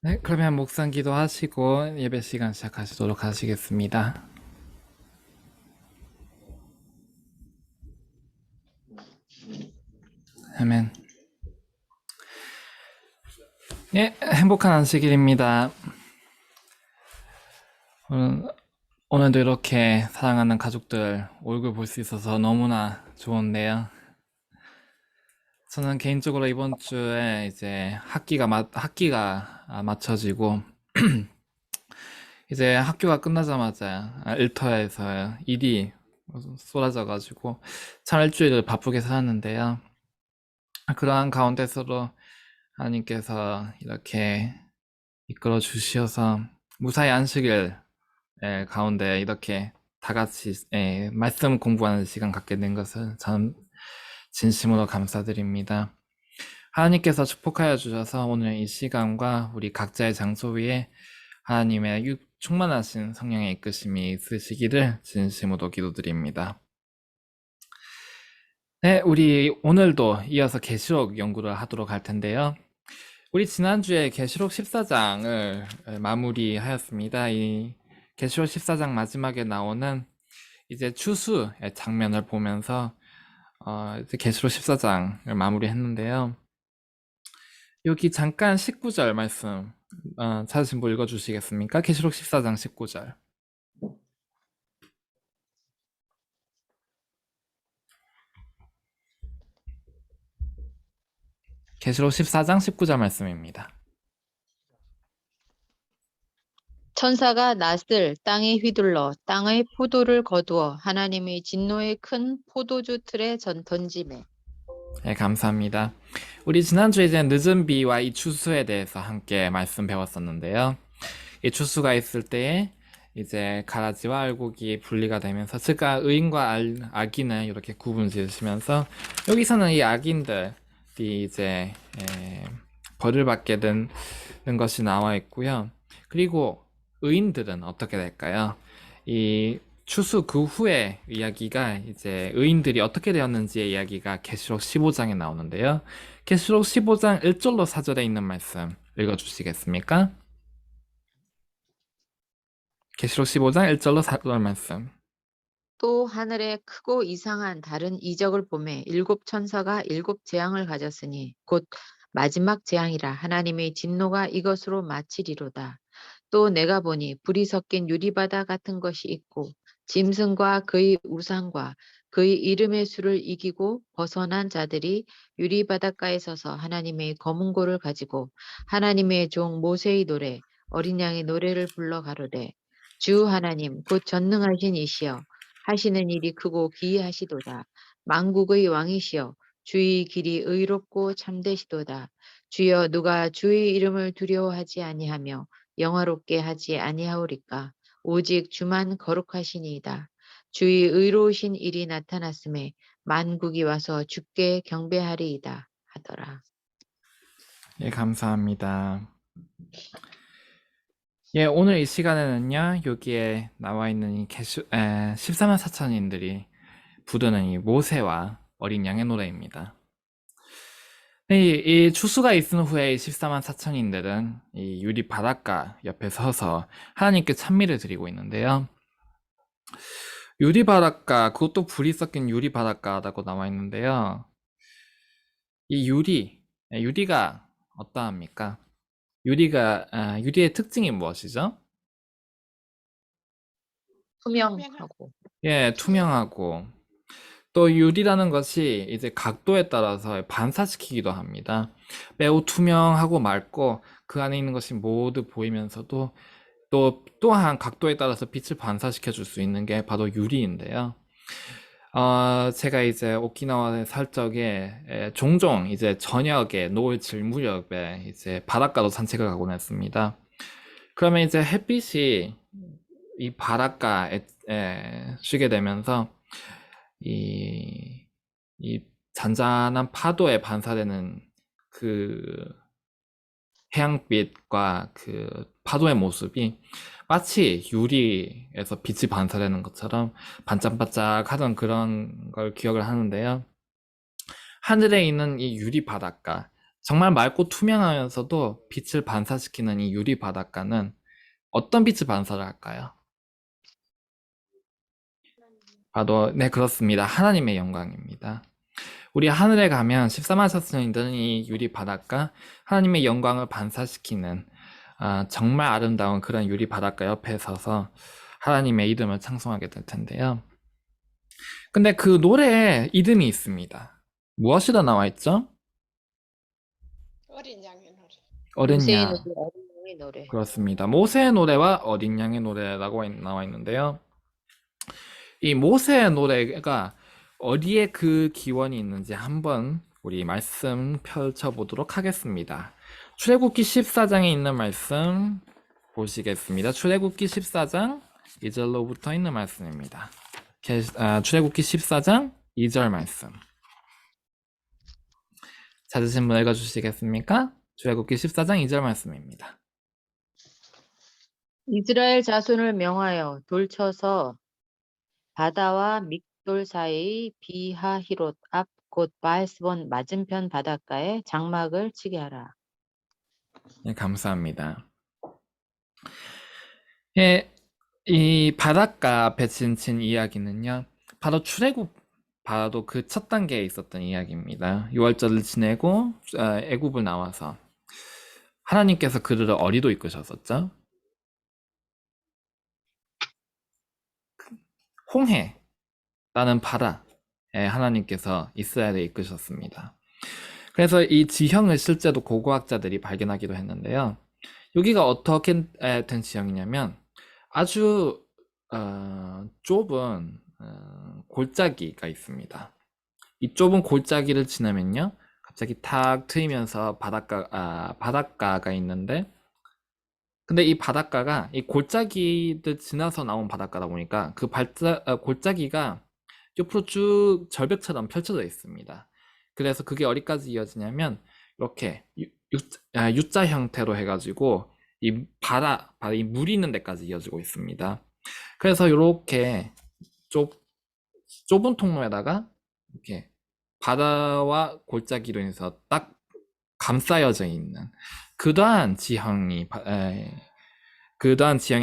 네, 그러면 묵상 기도하시고 예배 시간 시작하시도록 하시겠습니다. 아멘. 예, 행복한 안식일입니다. 오늘도 이렇게 사랑하는 가족들 얼굴 볼 수 있어서 너무나 좋은데요. 저는 개인적으로 이번 주에 이제 학기가 맞춰지고 이제 학교가 끝나자마자 일터에서 일이 쏟아져가지고 참 일주일을 바쁘게 살았는데요. 그러한 가운데서도 하나님께서 이렇게 이끌어 주셔서 무사히 안식일 가운데 이렇게 다 같이 말씀 공부하는 시간 갖게 된 것을 참 진심으로 감사드립니다. 하나님께서 축복하여 주셔서 오늘 이 시간과 우리 각자의 장소 위에 하나님의 충만하신 성령의 이끄심이 있으시기를 진심으로 기도드립니다. 네, 우리 오늘도 이어서 계시록 연구를 하도록 할 텐데요. 우리 지난주에 계시록 14장을 마무리하였습니다. 이 계시록 14장 마지막에 나오는 이제 추수의 장면을 보면서 이제 계시록 14장을 마무리했는데요. 여기 잠깐 19절 말씀 찾으신 분 읽어주시겠습니까? 계시록 14장 19절. 계시록 14장 19절 말씀입니다. 천사가 낫을 땅에 휘둘러 땅의 포도를 거두어 하나님의 진노의 큰 포도주 틀에 던지매. 네, 감사합니다. 우리 지난주에 이제 늦은 비와 이 추수에 대해서 함께 말씀 배웠었는데요. 이 추수가 있을 때에 이제 가라지와 알곡이 분리가 되면서 즉가 의인과 악인을 이렇게 구분 지으시면서 여기서는 이 악인들이 이제 벌을 받게 되는 것이 나와 있고요. 그리고 의인들은 어떻게 될까요? 이 추수 그 후에 이야기가 이제 의인들이 어떻게 되었는지의 이야기가 계시록 15장에 나오는데요. 계시록 15장 1절로 4절에 있는 말씀 읽어주시겠습니까? 계시록 15장 1절로 4절 말씀. 또 하늘에 크고 이상한 다른 이적을 보매 일곱 천사가 일곱 재앙을 가졌으니 곧 마지막 재앙이라 하나님의 진노가 이것으로 마치리로다. 또 내가 보니 불이 섞인 유리바다 같은 것이 있고 짐승과 그의 우상과 그의 이름의 수를 이기고 벗어난 자들이 유리바닷가에 서서 하나님의 검은 고를 가지고 하나님의 종 모세의 노래 어린 양의 노래를 불러 가로되 주 하나님 곧 전능하신 이시여 하시는 일이 크고 기이하시도다. 만국의 왕이시여 주의 길이 의롭고 참되시도다. 주여 누가 주의 이름을 두려워하지 아니하며 영화롭게 하지 아니하오리까. 오직 주만 거룩하시니이다. 주의 의로우신 일이 나타났음에 만국이 와서 주께 경배하리이다 하더라. 예, 감사합니다. 예, 오늘 이 시간에는요, 여기에 나와 있는 이 14만 4천인들이 부르는 이 모세와 어린 양의 노래입니다. 이 추수가 있은 후에 이 14만 4천인들은 이 유리 바닷가 옆에 서서 하나님께 찬미를 드리고 있는데요. 유리 바닷가, 그것도 불이 섞인 유리 바닷가라고 나와 있는데요. 이 유리가 어떠합니까? 유리의 특징이 무엇이죠? 투명하고 예, 투명하고 또 유리라는 것이 이제 각도에 따라서 반사시키기도 합니다. 매우 투명하고 맑고 그 안에 있는 것이 모두 보이면서도 또한 각도에 따라서 빛을 반사시켜 줄 수 있는 게 바로 유리인데요. 제가 이제 오키나와에 살 적에 종종 이제 저녁에 노을 질 무렵에 이제 바닷가로 산책을 가곤 했습니다. 그러면 이제 햇빛이 이 바닷가에 쉬게 되면서 이, 이 잔잔한 파도에 반사되는 그 해양빛과 그 파도의 모습이 마치 유리에서 빛이 반사되는 것처럼 반짝반짝하던 그런 걸 기억을 하는데요. 하늘에 있는 이 유리 바닷가, 정말 맑고 투명하면서도 빛을 반사시키는 이 유리 바닷가는 어떤 빛을 반사를 할까요? 바로, 네, 그렇습니다. 하나님의 영광입니다. 우리 하늘에 가면 14만 사천인들은 이 유리 바닷가, 하나님의 영광을 반사시키는 정말 아름다운 그런 유리 바닷가 옆에 서서 하나님의 이름을 찬송하게 될 텐데요. 근데 그 노래에 이름이 있습니다. 무엇이라 나와 있죠? 어린 양의 노래. 어린 모세의 노래, 양. 어린 양의 노래. 그렇습니다. 모세의 노래와 어린 양의 노래라고 나와 있는데요. 이 모세의 노래가 어디에 그 기원이 있는지 한번 우리 말씀 펼쳐보도록 하겠습니다. 출애굽기 14장에 있는 말씀 보시겠습니다. 출애굽기 14장 2절로부터 있는 말씀입니다. 출애굽기 14장 2절 말씀. 찾으신 분 읽어주시겠습니까? 출애굽기 14장 2절 말씀입니다. 이스라엘 자손을 명하여 돌쳐서 바다와 믹돌 사이 비하히롯 앞 곧 바에스본 맞은편 바닷가에 장막을 치게 하라. 네, 감사합니다. 예, 이 바닷가 앞에 지친 이야기는요, 바로 출애굽, 바로 그 첫 단계에 있었던 이야기입니다. 6월절을 지내고 애굽을 나와서 하나님께서 그들을 어디로 이끄셨었죠? 홍해라는 바다에 하나님께서 이스라엘을 이끄셨습니다. 그래서 이 지형을 실제로 고고학자들이 발견하기도 했는데요. 여기가 어떻게 된 지형이냐면 아주 좁은 골짜기가 있습니다. 이 좁은 골짜기를 지나면요, 갑자기 탁 트이면서 바닷가가 있는데, 근데 이 바닷가가 이 골짜기를 지나서 나온 바닷가다 보니까 그 골짜기가 옆으로 쭉 절벽처럼 펼쳐져 있습니다. 그래서 그게 어디까지 이어지냐면 이렇게 U자 형태로 해가지고 이 이 물이 있는 데까지 이어지고 있습니다. 그래서 이렇게 좁은 통로에다가 이렇게 바다와 골짜기로 인해서 딱 감싸여져 있는 그러한 지형에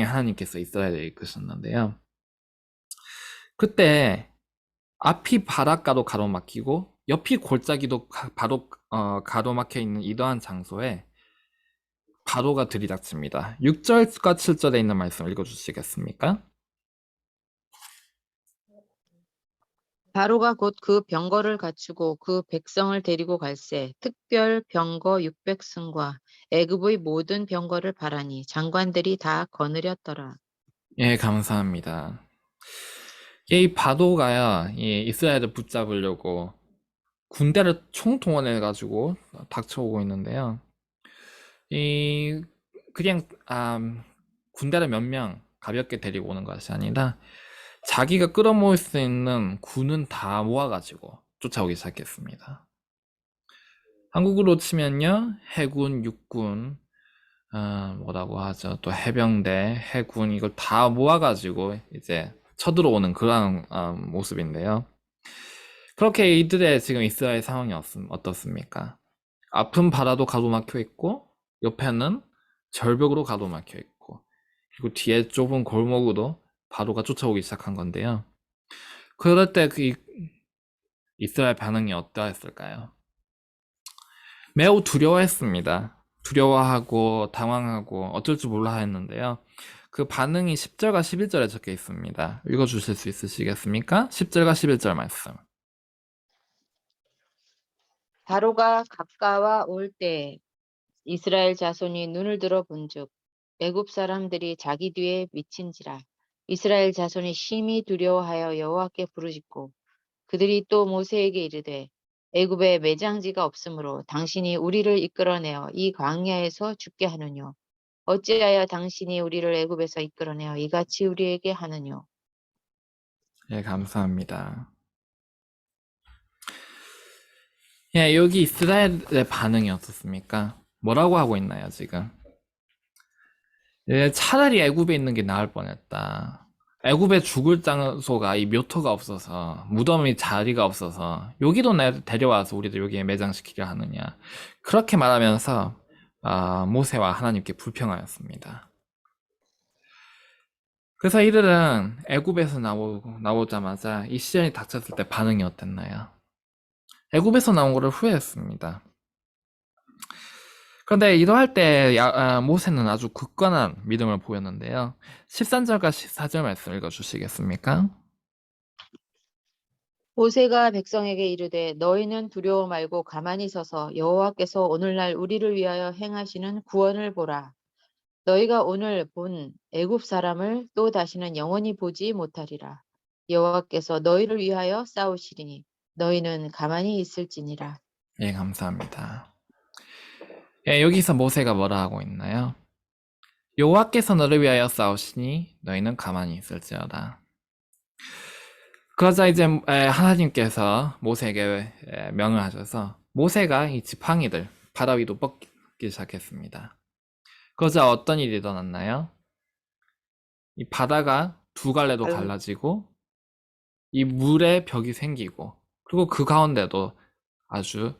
하나님께서 이스라엘을 이끄셨는데요. 그때 앞이 바닷가도 가로막히고 옆이 골짜기도 바로 가로막혀 있는 이러한 장소에 바로가 들이닥칩니다. 6절과 7절에 있는 말씀 읽어주시겠습니까? 바로가 곧 그 병거를 갖추고 그 백성을 데리고 갈새 특별 병거 600승과 애굽의 모든 병거를 바라니 장관들이 다 거느렸더라. 예, 감사합니다. 이 바로가요, 이 이스라엘을 붙잡으려고 군대를 총동원해가지고 닥쳐오고 있는데요. 그냥 군대를 몇 명 가볍게 데리고 오는 것이 아니라 자기가 끌어모을 수 있는 군은 다 모아가지고 쫓아오기 시작했습니다. 한국으로 치면요, 해군, 육군, 뭐라고 하죠, 또 해병대, 해군, 이걸 다 모아가지고 이제 쳐들어오는 그런 모습인데요. 그렇게 이들의 지금 이스라엘 상황이 어떻습니까? 아픈 바다도 가로막혀 있고 옆에는 절벽으로 가로막혀 있고 그리고 뒤에 좁은 골목으로 바로가 쫓아오기 시작한 건데요. 그럴 때 그 이스라엘 반응이 어떠했을까요? 매우 두려워했습니다. 두려워하고 당황하고 어쩔 줄 몰라 했는데요. 그 반응이 10절과 11절에 적혀 있습니다. 읽어주실 수 있으시겠습니까? 10절과 11절 말씀. 바로가 가까워 올 때 이스라엘 자손이 눈을 들어 본즉 애굽 사람들이 자기 뒤에 미친지라. 이스라엘 자손이 심히 두려워하여 여호와께 부르짖고 그들이 또 모세에게 이르되 애굽에 매장지가 없으므로 당신이 우리를 이끌어내어 이 광야에서 죽게 하느뇨. 어찌하여 당신이 우리를 애굽에서 이끌어내어 이같이 우리에게 하느뇨. 예, 감사합니다. 예, 여기 이스라엘의 반응이 어떻습니까? 뭐라고 하고 있나요, 지금? 예, 차라리 애굽에 있는 게 나을 뻔했다. 애굽에 죽을 장소가 이 묘토가 없어서 무덤이 자리가 없어서 여기도 데려와서 우리도 여기에 매장시키려 하느냐 그렇게 말하면서 모세와 하나님께 불평하였습니다. 그래서 이들은 애굽에서 나오자마자 이 시련이 닥쳤을 때 반응이 어땠나요? 애굽에서 나온 것을 후회했습니다. 그런데 이러할 때 모세는 아주 굳건한 믿음을 보였는데요. 13절과 14절 말씀 읽어주시겠습니까? 모세가 백성에게 이르되 너희는 두려워 말고 가만히 서서 여호와께서 오늘날 우리를 위하여 행하시는 구원을 보라. 너희가 오늘 본 애굽 사람을 또 다시는 영원히 보지 못하리라. 여호와께서 너희를 위하여 싸우시리니 너희는 가만히 있을지니라. 예, 감사합니다. 예, 여기서 모세가 뭐라 하고 있나요? 여호와께서 너를 위하여 싸우시니 너희는 가만히 있을지어다. 그러자 이제 하나님께서 모세에게 명을 하셔서 모세가 이 지팡이들 바다 위로 뻗기 시작했습니다. 그러자 어떤 일이 일어났나요? 이 바다가 두 갈래로 갈라지고 이 물의 벽이 생기고 그리고 그 가운데도 아주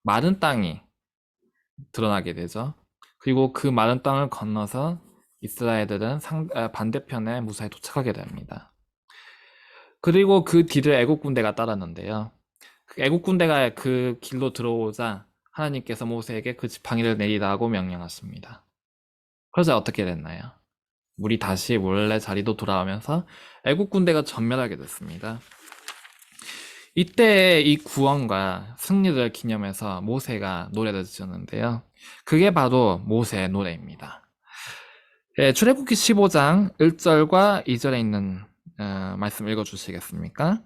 마른 땅이 드러나게 되죠. 그리고 그 마른 땅을 건너서 이스라엘들은 반대편에 무사히 도착하게 됩니다. 그리고 그 뒤를 애국 군대가 따랐는데요. 그 애국 군대가 그 길로 들어오자 하나님께서 모세에게 그 지팡이를 내리라고 명령하십니다. 그러자 어떻게 됐나요? 물이 다시 원래 자리도 돌아오면서 애국 군대가 전멸하게 됐습니다. 이때 이 구원과 승리를 기념해서 모세가 노래를 지었는데요. 그게 바로 모세의 노래입니다. 출애굽기 15장 1절과 2절에 있는 말씀 읽어주시겠습니까?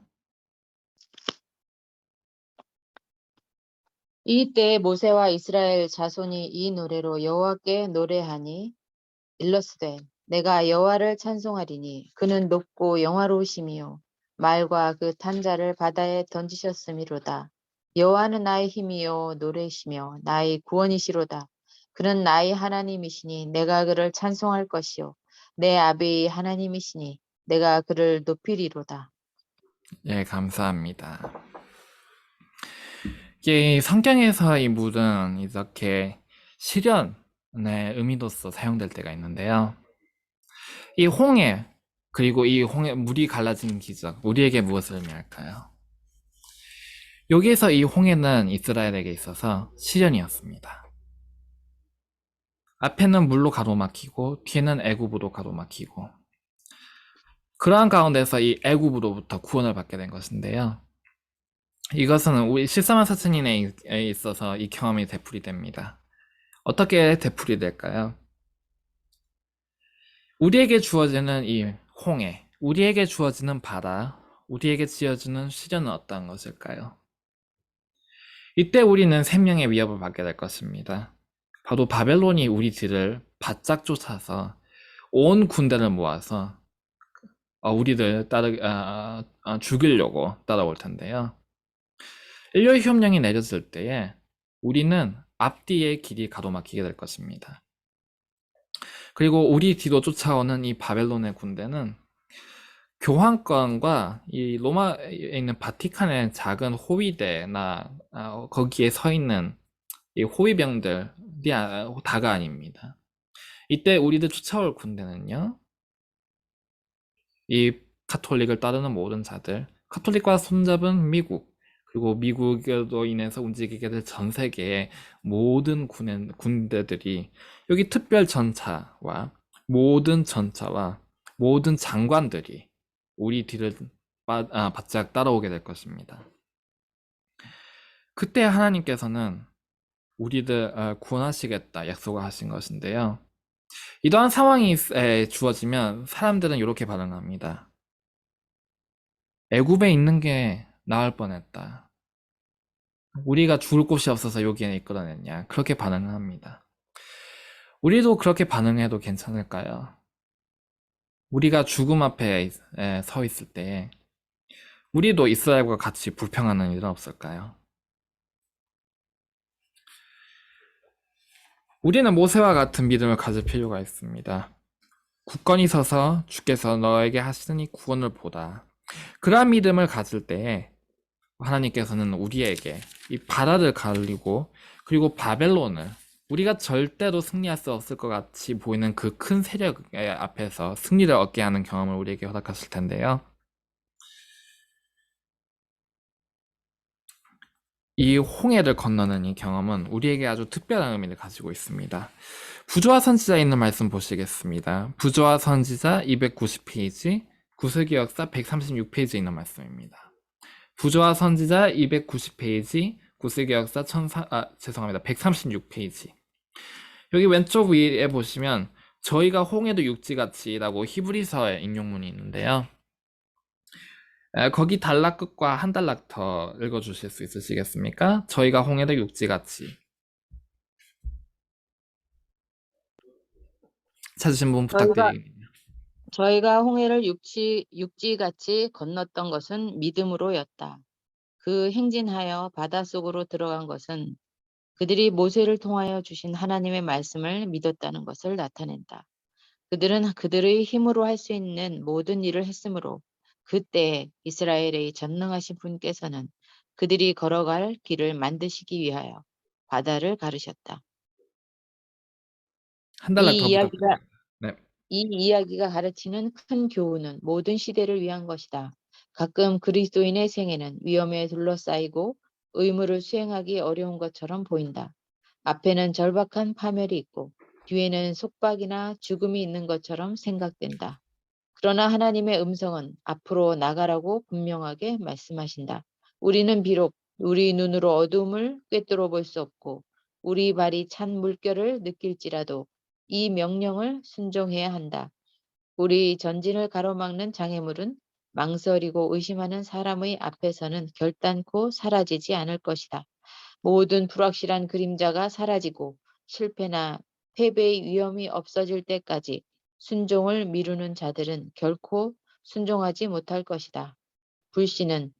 이때 모세와 이스라엘 자손이 이 노래로 여호와께 노래하니 일러스되 내가 여호와를 찬송하리니 그는 높고 영화로우심이요 말과 그 탄자를 바다에 던지셨음이로다. 여호와는 나의 힘이요 노래시며 나의 구원이시로다. 그는 나의 하나님이시니 내가 그를 찬송할 것이요 내 아비의 하나님이시니 내가 그를 높이리로다. 예, 감사합니다. 이게 성경에서 이 물은 이렇게 시련의 의미로서 사용될 때가 있는데요. 이 홍해, 그리고 이 홍해 물이 갈라지는 기적, 우리에게 무엇을 의미할까요? 여기에서 이 홍해는 이스라엘에게 있어서 시련이었습니다. 앞에는 물로 가로막히고 뒤에는 애굽으로 가로막히고 그러한 가운데서 이 애굽으로부터 구원을 받게 된 것인데요. 이것은 우리 14만 4천인에 있어서 이 경험이 되풀이 됩니다. 어떻게 되풀이 될까요? 우리에게 주어지는 이 홍해, 우리에게 주어지는 바다, 우리에게 지어지는 시련은 어떠한 것일까요? 이때 우리는 생명의 위협을 받게 될 것입니다. 바로 바벨론이 우리 뒤를 바짝 쫓아서 온 군대를 모아서 우리를 죽이려고 따라올 텐데요. 인류의 협령이 내렸을 때에 우리는 앞뒤의 길이 가로막히게 될 것입니다. 그리고 우리 뒤로 쫓아오는 이 바벨론의 군대는 교황권과 이 로마에 있는 바티칸의 작은 호위대나 거기에 서 있는 이 호위병들이 다가 아닙니다. 이때 우리들 쫓아올 군대는요, 이 카톨릭을 따르는 모든 자들, 카톨릭과 손잡은 미국, 그리고 미국으로 인해서 움직이게 될 전 세계의 모든 군대들이 여기 특별 전차와 모든 장관들이 우리 뒤를 바짝 따라오게 될 것입니다. 그때 하나님께서는 우리들 구원하시겠다 약속을 하신 것인데요. 이러한 상황이 주어지면 사람들은 이렇게 반응합니다. 애굽에 있는 게 나을 뻔했다. 우리가 죽을 곳이 없어서 여기에 이끌어냈냐. 그렇게 반응합니다. 우리도 그렇게 반응해도 괜찮을까요? 우리가 죽음 앞에 서 있을 때 우리도 이스라엘과 같이 불평하는 일은 없을까요? 우리는 모세와 같은 믿음을 가질 필요가 있습니다. 굳건히 서서 주께서 너에게 하시는 이 구원을 보라. 그러한 믿음을 가질 때에 하나님께서는 우리에게 이 바다를 가리고 그리고 바벨론을 우리가 절대로 승리할 수 없을 것 같이 보이는 그 큰 세력 앞에서 승리를 얻게 하는 경험을 우리에게 허락하실 텐데요. 이 홍해를 건너는 이 경험은 우리에게 아주 특별한 의미를 가지고 있습니다. 부조화 선지자에 있는 말씀 보시겠습니다. 부조화 선지자 290페이지, 구슬기 역사 136페이지에 있는 말씀입니다. 부조화 선지자 290페이지, 구슬기 역사 136페이지. 여기 왼쪽 위에 보시면 저희가 홍해도 육지같이라고 히브리서의 인용문이 있는데요. 거기 단락 끝과 한 단락 더 읽어주실 수 있으시겠습니까? 저희가 홍해도 육지같이. 찾으신 분 저희가 부탁드립니다. 저희가 홍해를 육지같이 건넜던 것은 믿음으로였다. 그 행진하여 바닷속으로 들어간 것은 그들이 모세를 통하여 주신 하나님의 말씀을 믿었다는 것을 나타낸다. 그들은 그들의 힘으로 할 수 있는 모든 일을 했으므로 그때 이스라엘의 전능하신 분께서는 그들이 걸어갈 길을 만드시기 위하여 바다를 가르셨다. 한 단락 이 더 이야기가 부탁드립니다. 네. 이 이야기가 가르치는 큰 교훈은 모든 시대를 위한 것이다. 가끔 그리스도인의 생애는 위험에 둘러싸이고 의무를 수행하기 어려운 것처럼 보인다. 앞에는 절박한 파멸이 있고 뒤에는 속박이나 죽음이 있는 것처럼 생각된다. 그러나 하나님의 음성은 앞으로 나가라고 분명하게 말씀하신다. 우리는 비록 우리 눈으로 어둠을 꿰뚫어 볼 수 없고 우리 발이 찬 물결을 느낄지라도 이 명령을 순종해야 한다. 우리 전진을 가로막는 장애물은 망설이고 의심하는 사람의 앞에서는 결단코 사라지지 않을 것이다. 모든 불확실한 그림자가 사라지고 실패나 패배의 위험이 없어질 때까지 순종을 미루는 자들은 결코 순종하지 못할 것이다. 불신은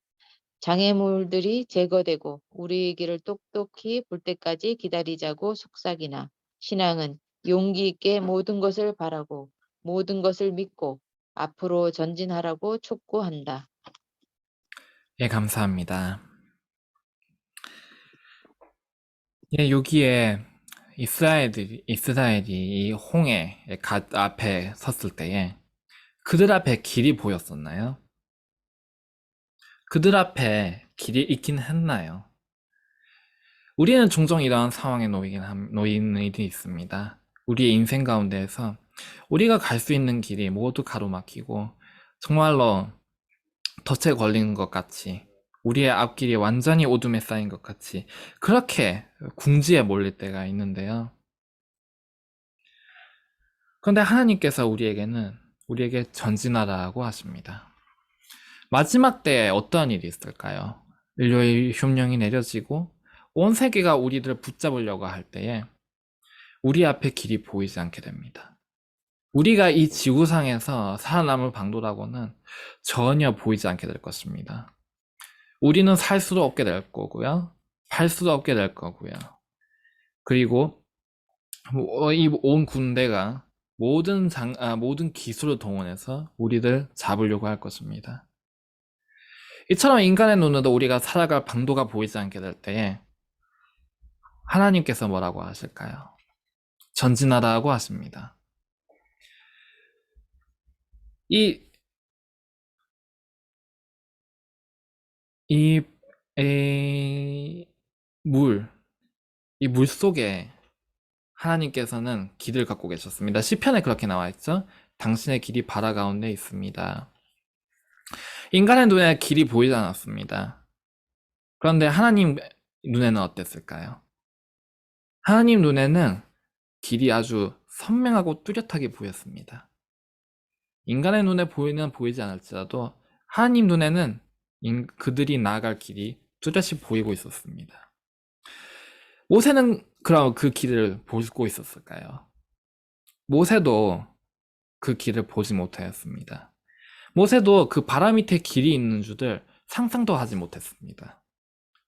장애물들이 제거되고 우리의 길을 똑똑히 볼 때까지 기다리자고 속삭이나 신앙은 용기 있게 모든 것을 바라고 모든 것을 믿고 앞으로 전진하라고 촉구한다. 예, 감사합니다. 예, 여기에 이스라엘이 이 홍해 앞에 섰을 때에 그들 앞에 길이 보였었나요? 그들 앞에 길이 있긴 했나요? 우리는 종종 이러한 상황에 놓이는 일이 있습니다. 우리의 인생 가운데에서 우리가 갈 수 있는 길이 모두 가로막히고 정말로 덫에 걸리는 것 같이 우리의 앞길이 완전히 어둠에 쌓인 것 같이 그렇게 궁지에 몰릴 때가 있는데요. 그런데 하나님께서 우리에게 전진하라고 하십니다. 마지막 때에 어떠한 일이 있을까요? 인류의 흉령이 내려지고 온 세계가 우리들을 붙잡으려고 할 때에 우리 앞에 길이 보이지 않게 됩니다. 우리가 이 지구상에서 살아남을 방도라고는 전혀 보이지 않게 될 것입니다. 우리는 살 수도 없게 될 거고요. 팔 수도 없게 될 거고요. 그리고 이 온 군대가 모든 기술을 동원해서 우리를 잡으려고 할 것입니다. 이처럼 인간의 눈으로 우리가 살아갈 방도가 보이지 않게 될 때에 하나님께서 뭐라고 하실까요? 전진하라고 하십니다. 이, 이, 이 물 속에 하나님께서는 길을 갖고 계셨습니다. 시편에 그렇게 나와 있죠. 당신의 길이 바다 가운데 있습니다. 인간의 눈에 길이 보이지 않았습니다. 그런데 하나님 눈에는 어땠을까요? 하나님 눈에는 길이 아주 선명하고 뚜렷하게 보였습니다. 인간의 눈에 보이지 않을지라도 하나님 눈에는 그들이 나아갈 길이 뚜렷이 보이고 있었습니다. 모세는 그럼 그 길을 보고 있었을까요? 모세도 그 길을 보지 못하였습니다. 모세도 그 바다 밑에 길이 있는 줄을 상상도 하지 못했습니다.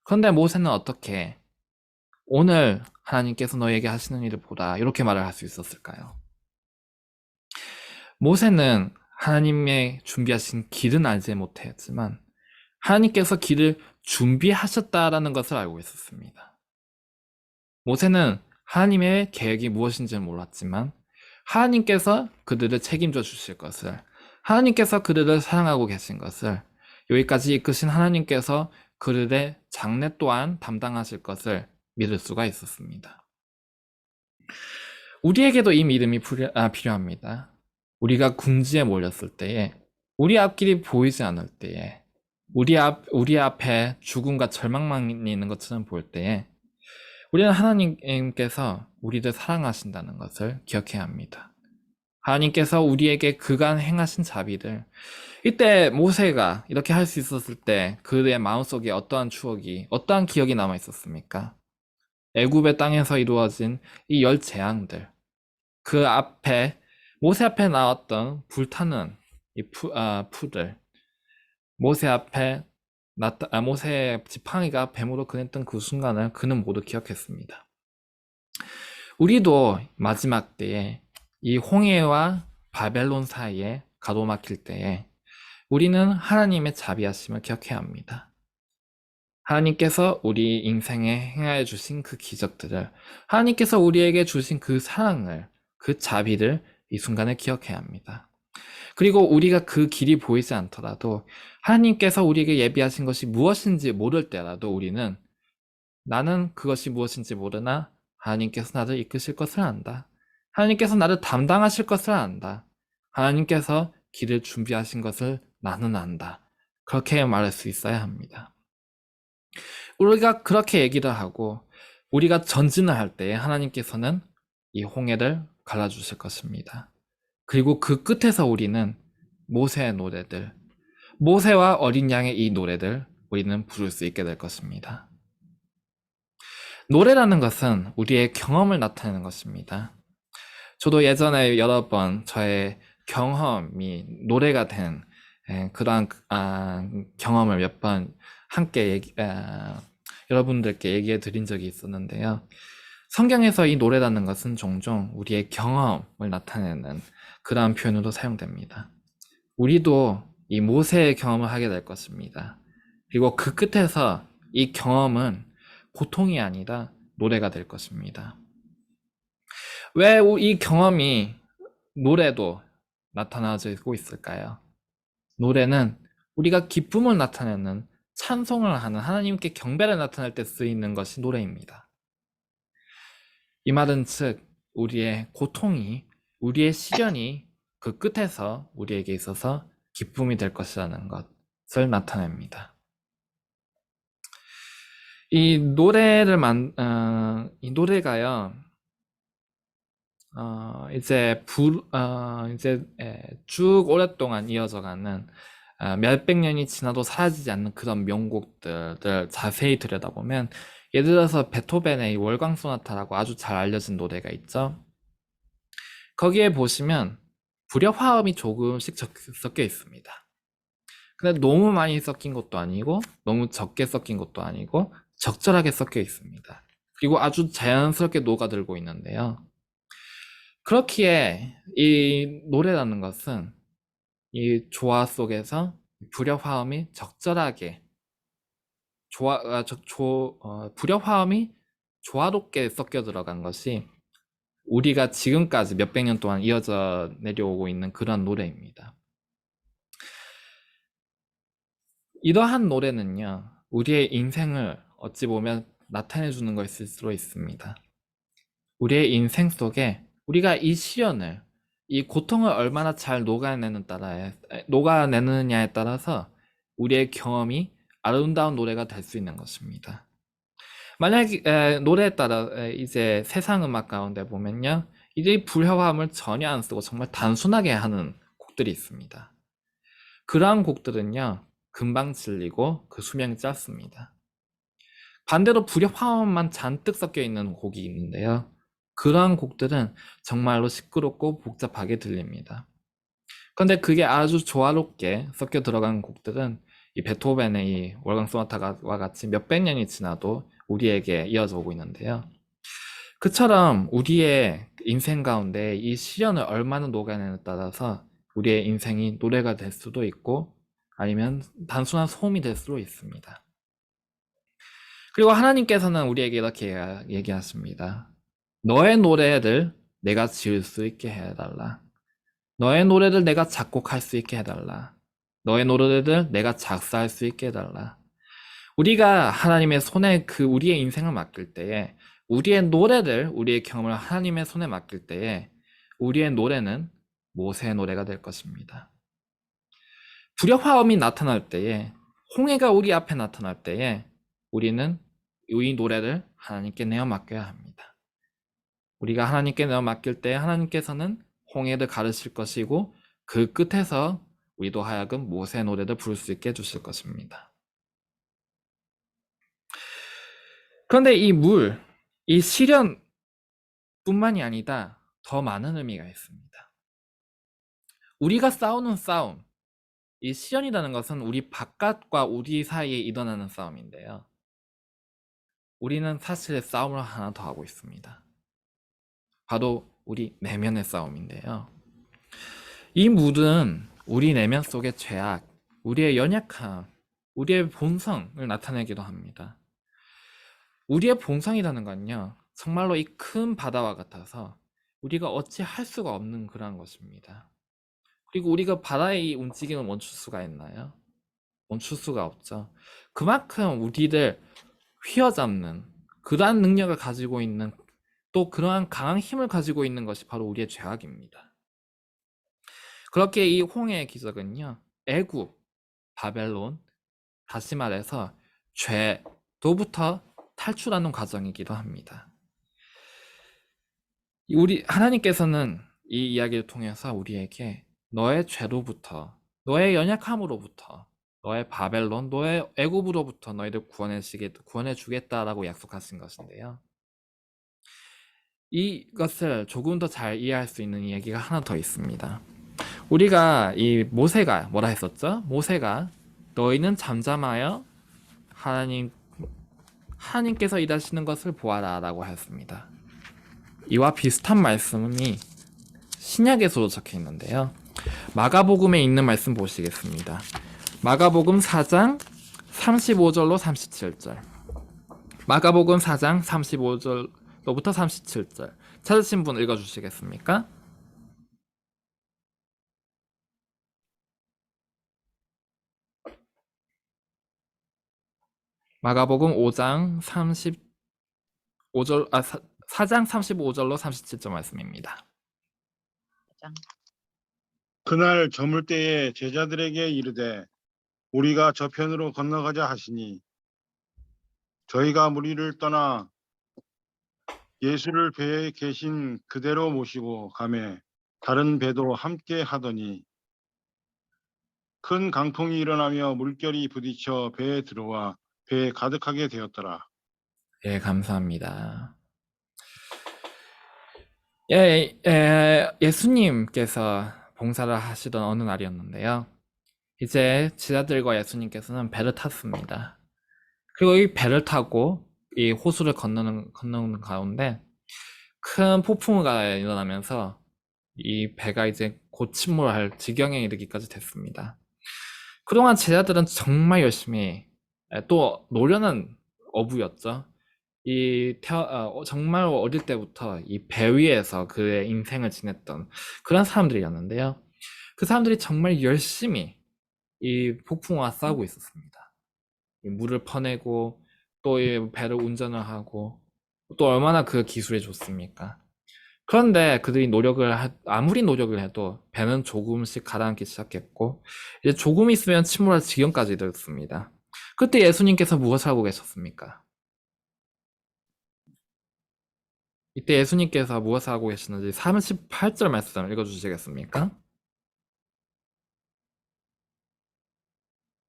그런데 모세는 어떻게 오늘 하나님께서 너에게 하시는 일을 보라 이렇게 말을 할 수 있었을까요? 모세는 하나님의 준비하신 길은 알지 못했지만 하나님께서 길을 준비하셨다라는 것을 알고 있었습니다. 모세는 하나님의 계획이 무엇인지는 몰랐지만 하나님께서 그들을 책임져 주실 것을, 하나님께서 그들을 사랑하고 계신 것을, 여기까지 이끄신 하나님께서 그들의 장래 또한 담당하실 것을 믿을 수가 있었습니다. 우리에게도 이 믿음이 필요합니다. 우리가 궁지에 몰렸을 때에, 우리 앞길이 보이지 않을 때에, 우리 앞에 죽음과 절망만 있는 것처럼 보일 때에 우리는 하나님께서 우리를 사랑하신다는 것을 기억해야 합니다. 하나님께서 우리에게 그간 행하신 자비들, 이때 모세가 이렇게 할 수 있었을 때 그의 마음속에 어떠한 추억이, 어떠한 기억이 남아 있었습니까? 애굽의 땅에서 이루어진 이 열 재앙들, 그 앞에 모세 앞에 나왔던 불타는 이 풀들, 모세의 지팡이가 뱀으로 그랬던 그 순간을 그는 모두 기억했습니다. 우리도 마지막 때에 이 홍해와 바벨론 사이에 가로막힐 때에 우리는 하나님의 자비하심을 기억해야 합니다. 하나님께서 우리 인생에 행하여 주신 그 기적들을, 하나님께서 우리에게 주신 그 사랑을, 그 자비를 이 순간에 기억해야 합니다. 그리고 우리가 그 길이 보이지 않더라도 하나님께서 우리에게 예비하신 것이 무엇인지 모를 때라도 우리는, 나는 그것이 무엇인지 모르나 하나님께서 나를 이끄실 것을 안다. 하나님께서 나를 담당하실 것을 안다. 하나님께서 길을 준비하신 것을 나는 안다. 그렇게 말할 수 있어야 합니다. 우리가 그렇게 얘기를 하고 우리가 전진을 할 때에 하나님께서는 이 홍해를 갈라주실 것입니다. 그리고 그 끝에서 우리는 모세의 노래들, 모세와 어린 양의 이 노래들 우리는 부를 수 있게 될 것입니다. 노래라는 것은 우리의 경험을 나타내는 것입니다. 저도 예전에 여러 번 저의 경험이 노래가 된 그러한 경험을 몇 번 함께 여러분들께 얘기해 드린 적이 있었는데요. 성경에서 이 노래라는 것은 종종 우리의 경험을 나타내는 그러한 표현으로 사용됩니다. 우리도 이 모세의 경험을 하게 될 것입니다. 그리고 그 끝에서 이 경험은 고통이 아니라 노래가 될 것입니다. 왜 이 경험이 노래도 나타나고 있을까요? 노래는 우리가 기쁨을 나타내는, 찬송을 하는, 하나님께 경배를 나타낼 때 쓰이는 것이 노래입니다. 이 말은 즉 우리의 고통이, 우리의 시련이 그 끝에서 우리에게 있어서 기쁨이 될 것이라는 것을 나타냅니다. 이 노래가요, 이제 쭉 오랫동안 이어져가는, 몇백 년이 지나도 사라지지 않는 그런 명곡들을 자세히 들여다보면, 예를 들어서 베토벤의 월광 소나타라고 아주 잘 알려진 노래가 있죠. 거기에 보시면 불협화음이 조금씩 섞여 있습니다. 근데 너무 많이 섞인 것도 아니고 너무 적게 섞인 것도 아니고 적절하게 섞여 있습니다. 그리고 아주 자연스럽게 녹아들고 있는데요. 그렇기에 이 노래라는 것은 이 조화 속에서 불협화음이 적절하게 불협화음이 조화롭게 섞여 들어간 것이 우리가 지금까지 몇백 년 동안 이어져 내려오고 있는 그런 노래입니다. 이러한 노래는요, 우리의 인생을 어찌 보면 나타내 주는 것일 수도 있습니다. 우리의 인생 속에 우리가 이 시련을, 이 고통을 얼마나 잘 녹아내느냐에 따라서 우리의 경험이 아름다운 노래가 될 수 있는 것입니다. 만약에 노래에 따라 이제 세상 음악 가운데 보면요, 이제 불협화음을 전혀 안 쓰고 정말 단순하게 하는 곡들이 있습니다. 그러한 곡들은요, 금방 질리고 그 수명이 짧습니다. 반대로 불협화음만 잔뜩 섞여 있는 곡이 있는데요, 그러한 곡들은 정말로 시끄럽고 복잡하게 들립니다. 그런데 그게 아주 조화롭게 섞여 들어간 곡들은 이 베토벤의 이 월광 소나타와 같이 몇백 년이 지나도 우리에게 이어져 오고 있는데요. 그처럼 우리의 인생 가운데 이 시련을 얼마나 녹아내느냐에 따라서 우리의 인생이 노래가 될 수도 있고 아니면 단순한 소음이 될 수도 있습니다. 그리고 하나님께서는 우리에게 이렇게 얘기하십니다. 너의 노래를 내가 지을 수 있게 해달라. 너의 노래를 내가 작곡할 수 있게 해달라. 너의 노래를 내가 작사할 수 있게 해달라. 우리가 하나님의 손에 우리의 인생을 맡길 때에 우리의 노래를, 우리의 경험을 하나님의 손에 맡길 때에 우리의 노래는 모세의 노래가 될 것입니다. 불협화음이 나타날 때에, 홍해가 우리 앞에 나타날 때에 우리는 이 노래를 하나님께 내어 맡겨야 합니다. 우리가 하나님께 내어 맡길 때 하나님께서는 홍해를 가르칠 것이고 그 끝에서 우리도 하여금 모세의 노래를 부를 수 있게 해주실 것입니다. 그런데 이 시련뿐만이 아니다. 더 많은 의미가 있습니다. 우리가 싸우는 싸움, 이 시련이라는 것은 우리 바깥과 우리 사이에 일어나는 싸움인데요. 우리는 사실 싸움을 하나 더 하고 있습니다. 바로 우리 내면의 싸움인데요. 이 물은 우리 내면 속의 죄악, 우리의 연약함, 우리의 본성을 나타내기도 합니다. 우리의 본성이라는 건요, 정말로 이 큰 바다와 같아서 우리가 어찌 할 수가 없는 그런 것입니다. 그리고 우리가 바다의 이 움직임을 멈출 수가 있나요? 멈출 수가 없죠. 그만큼 우리를 휘어잡는 그러한 능력을 가지고 있는, 또 그러한 강한 힘을 가지고 있는 것이 바로 우리의 죄악입니다. 그렇게 이 홍해의 기적은요, 애굽, 바벨론, 다시 말해서 죄로부터 탈출하는 과정이기도 합니다. 하나님께서는 이 이야기를 통해서 우리에게 너의 죄로부터, 너의 연약함으로부터, 너의 바벨론, 너의 애굽으로부터 너희를 구원해 주겠다라고 약속하신 것인데요. 이것을 조금 더 잘 이해할 수 있는 이야기가 하나 더 있습니다. 우리가 이 모세가 뭐라 했었죠? 모세가 너희는 잠잠하여 하나님께서 일하시는 것을 보아라 라고 하였습니다. 이와 비슷한 말씀이 신약에서도 적혀 있는데요. 마가복음에 있는 말씀 보시겠습니다. 마가복음 4장 35절로 37절. 마가복음 4장 35절로부터 37절. 찾으신 분 읽어주시겠습니까? 마가복음 5장 35절, 4장 35절로 37절 말씀입니다. 그날 저물 때에 제자들에게 이르되 우리가 저편으로 건너가자 하시니 저희가 무리를 떠나 예수를 배에 계신 그대로 모시고 가매 다른 배도 함께 하더니 큰 강풍이 일어나며 물결이 부딪혀 배에 들어와 배에 가득하게 되었더라. 예, 감사합니다. 예수님께서 봉사를 하시던 어느 날이었는데요. 이제 제자들과 예수님께서는 배를 탔습니다. 그리고 이 배를 타고 이 호수를 건너는 가운데 큰 폭풍우가 일어나면서 이 배가 이제 곧 침몰할 지경에 이르기까지 됐습니다. 그동안 제자들은 정말 열심히, 또 노련한 어부였죠. 정말 어릴 때부터 이 배 위에서 그의 인생을 지냈던 그런 사람들이었는데요. 그 사람들이 정말 열심히 이 폭풍우와 싸우고 있었습니다. 이 물을 퍼내고 또 이 배를 운전을 하고 또 얼마나 그 기술이 좋습니까? 그런데 그들이 아무리 노력을 해도 배는 조금씩 가라앉기 시작했고 이제 조금 있으면 침몰할 지경까지 이르렀습니다. 그때 예수님께서 무엇을 하고 계셨습니까? 이때 예수님께서 무엇을 하고 계시는지 38절 말씀 읽어주시겠습니까?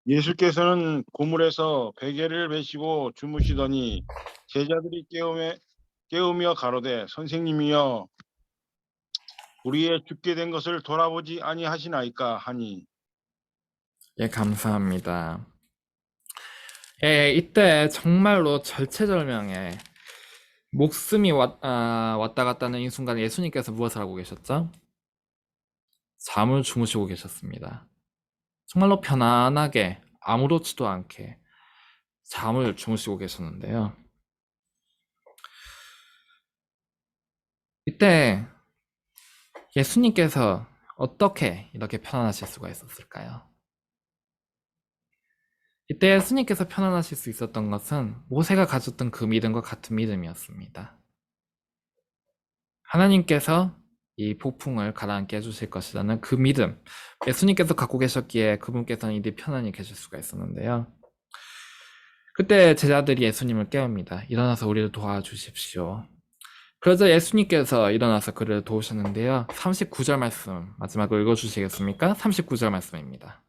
예수께서는 고물에서 베개를 메시고 주무시더니 제자들이 깨우며 가로되 선생님이여 우리의 죽게 된 것을 돌아보지 아니하시나이까 하니. 예, 감사합니다. 예, 이때 정말로 절체절명의 목숨이 왔다 갔다 하는 이 순간에 예수님께서 무엇을 하고 계셨죠? 잠을 주무시고 계셨습니다. 정말로 편안하게 아무렇지도 않게 잠을 주무시고 계셨는데요. 이때 예수님께서 어떻게 이렇게 편안하실 수가 있었을까요? 이때 예수님께서 편안하실 수 있었던 것은 모세가 가졌던 그 믿음과 같은 믿음이었습니다. 하나님께서 이 폭풍을 가라앉게 해주실 것이라는 그 믿음, 예수님께서 갖고 계셨기에 그분께서는 이리 편안히 계실 수가 있었는데요. 그때 제자들이 예수님을 깨웁니다. 일어나서 우리를 도와주십시오. 그러자 예수님께서 일어나서 그를 도우셨는데요. 39절 말씀 마지막으로 읽어주시겠습니까? 39절 말씀입니다.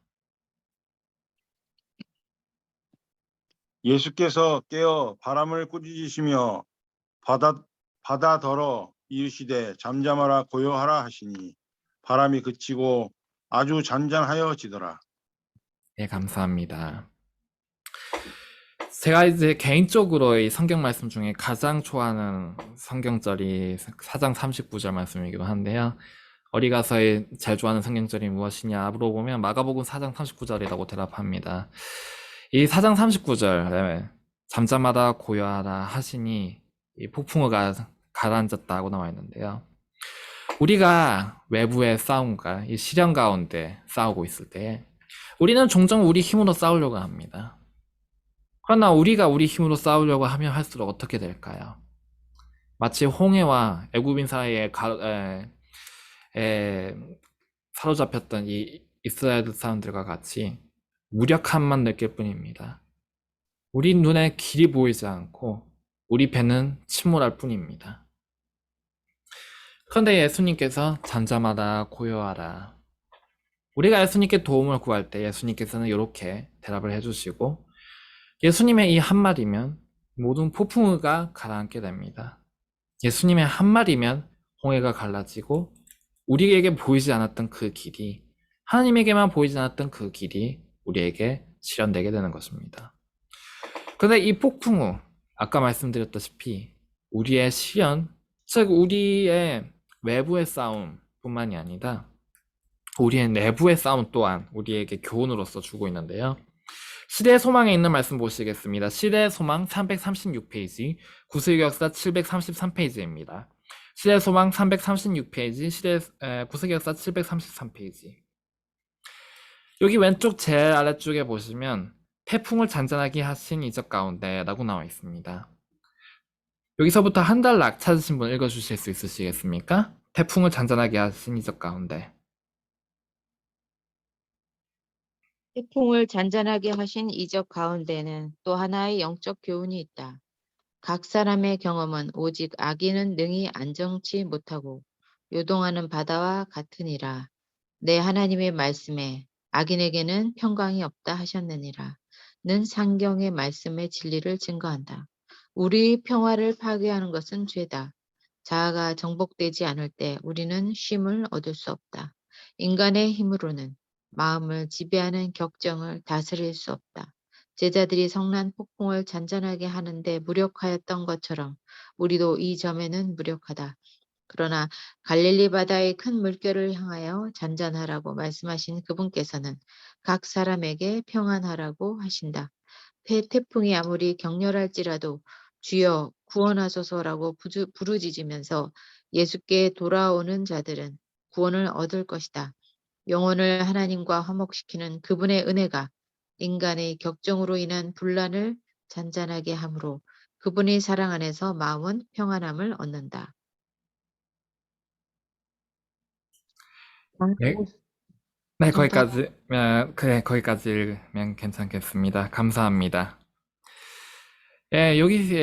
예수께서 깨어 바람을 꾸짖으시며 바다더러 이르시되 잠잠하라 고요하라 하시니 바람이 그치고 아주 잔잔하여지더라. 네, 감사합니다. 제가 이제 개인적으로 이 성경 말씀 중에 가장 좋아하는 성경절이 4장 39절 말씀이기도 한데요. 어디 가서 제일 좋아하는 성경절이 무엇이냐 물어보면 마가복음 4장 39절이라고 대답합니다. 이 4장 39절 잠잠하다 고요하다 하시니 이 폭풍우가 가라앉았다고 나와 있는데요. 우리가 외부의 싸움과 이 시련 가운데 싸우고 있을 때 우리는 종종 우리 힘으로 싸우려고 합니다. 그러나 우리가 우리 힘으로 싸우려고 하면 할수록 어떻게 될까요? 마치 홍해와 애굽인 사이에 사로잡혔던 이 이스라엘 사람들과 같이 무력함만 느낄 뿐입니다. 우리 눈에 길이 보이지 않고 우리 배는 침몰할 뿐입니다. 그런데 예수님께서 잠잠하다 고요하라. 우리가 예수님께 도움을 구할 때 예수님께서는 이렇게 대답을 해주시고 예수님의 이 한마디면 모든 폭풍우가 가라앉게 됩니다. 예수님의 한마디면 홍해가 갈라지고 우리에게 보이지 않았던 그 길이 하나님에게만 보이지 않았던 그 길이 우리에게 실현되게 되는 것입니다. 그런데 이 폭풍우 아까 말씀드렸다시피 우리의 시련 즉 우리의 외부의 싸움뿐만이 아니라 우리의 내부의 싸움 또한 우리에게 교훈으로서 주고 있는데요. 시대의 소망에 있는 말씀 보시겠습니다. 시대의 소망 336페이지, 구세기 역사 733페이지입니다. 시대의 소망 336페이지, 구세기 역사 733페이지. 여기 왼쪽 제일 아래쪽에 보시면 태풍을 잔잔하게 하신 이적 가운데 라고 나와 있습니다. 여기서부터 한 단락 찾으신 분 읽어주실 수 있으시겠습니까? 태풍을 잔잔하게 하신 이적 가운데. 태풍을 잔잔하게 하신 이적 가운데는 또 하나의 영적 교훈이 있다. 각 사람의 경험은 오직 악인은 능히 안정치 못하고 요동하는 바다와 같으니라. 내 하나님의 말씀에 악인에게는 평강이 없다 하셨느니라. 는 상경의 말씀의 진리를 증거한다. 우리 평화를 파괴하는 것은 죄다. 자아가 정복되지 않을 때 우리는 쉼을 얻을 수 없다. 인간의 힘으로는 마음을 지배하는 격정을 다스릴 수 없다. 제자들이 성난 폭풍을 잔잔하게 하는데 무력하였던 것처럼 우리도 이 점에는 무력하다. 그러나 갈릴리 바다의 큰 물결을 향하여 잔잔하라고 말씀하신 그분께서는 각 사람에게 평안하라고 하신다. 태풍이 아무리 격렬할지라도 주여 구원하소서라고 부르짖으면서 예수께 돌아오는 자들은 구원을 얻을 것이다. 영혼을 하나님과 화목시키는 그분의 은혜가 인간의 격정으로 인한 분란을 잔잔하게 함으로 그분의 사랑 안에서 마음은 평안함을 얻는다. 네, 네, 성탄 거기까지 읽으면 괜찮겠습니다. 감사합니다. 여기에서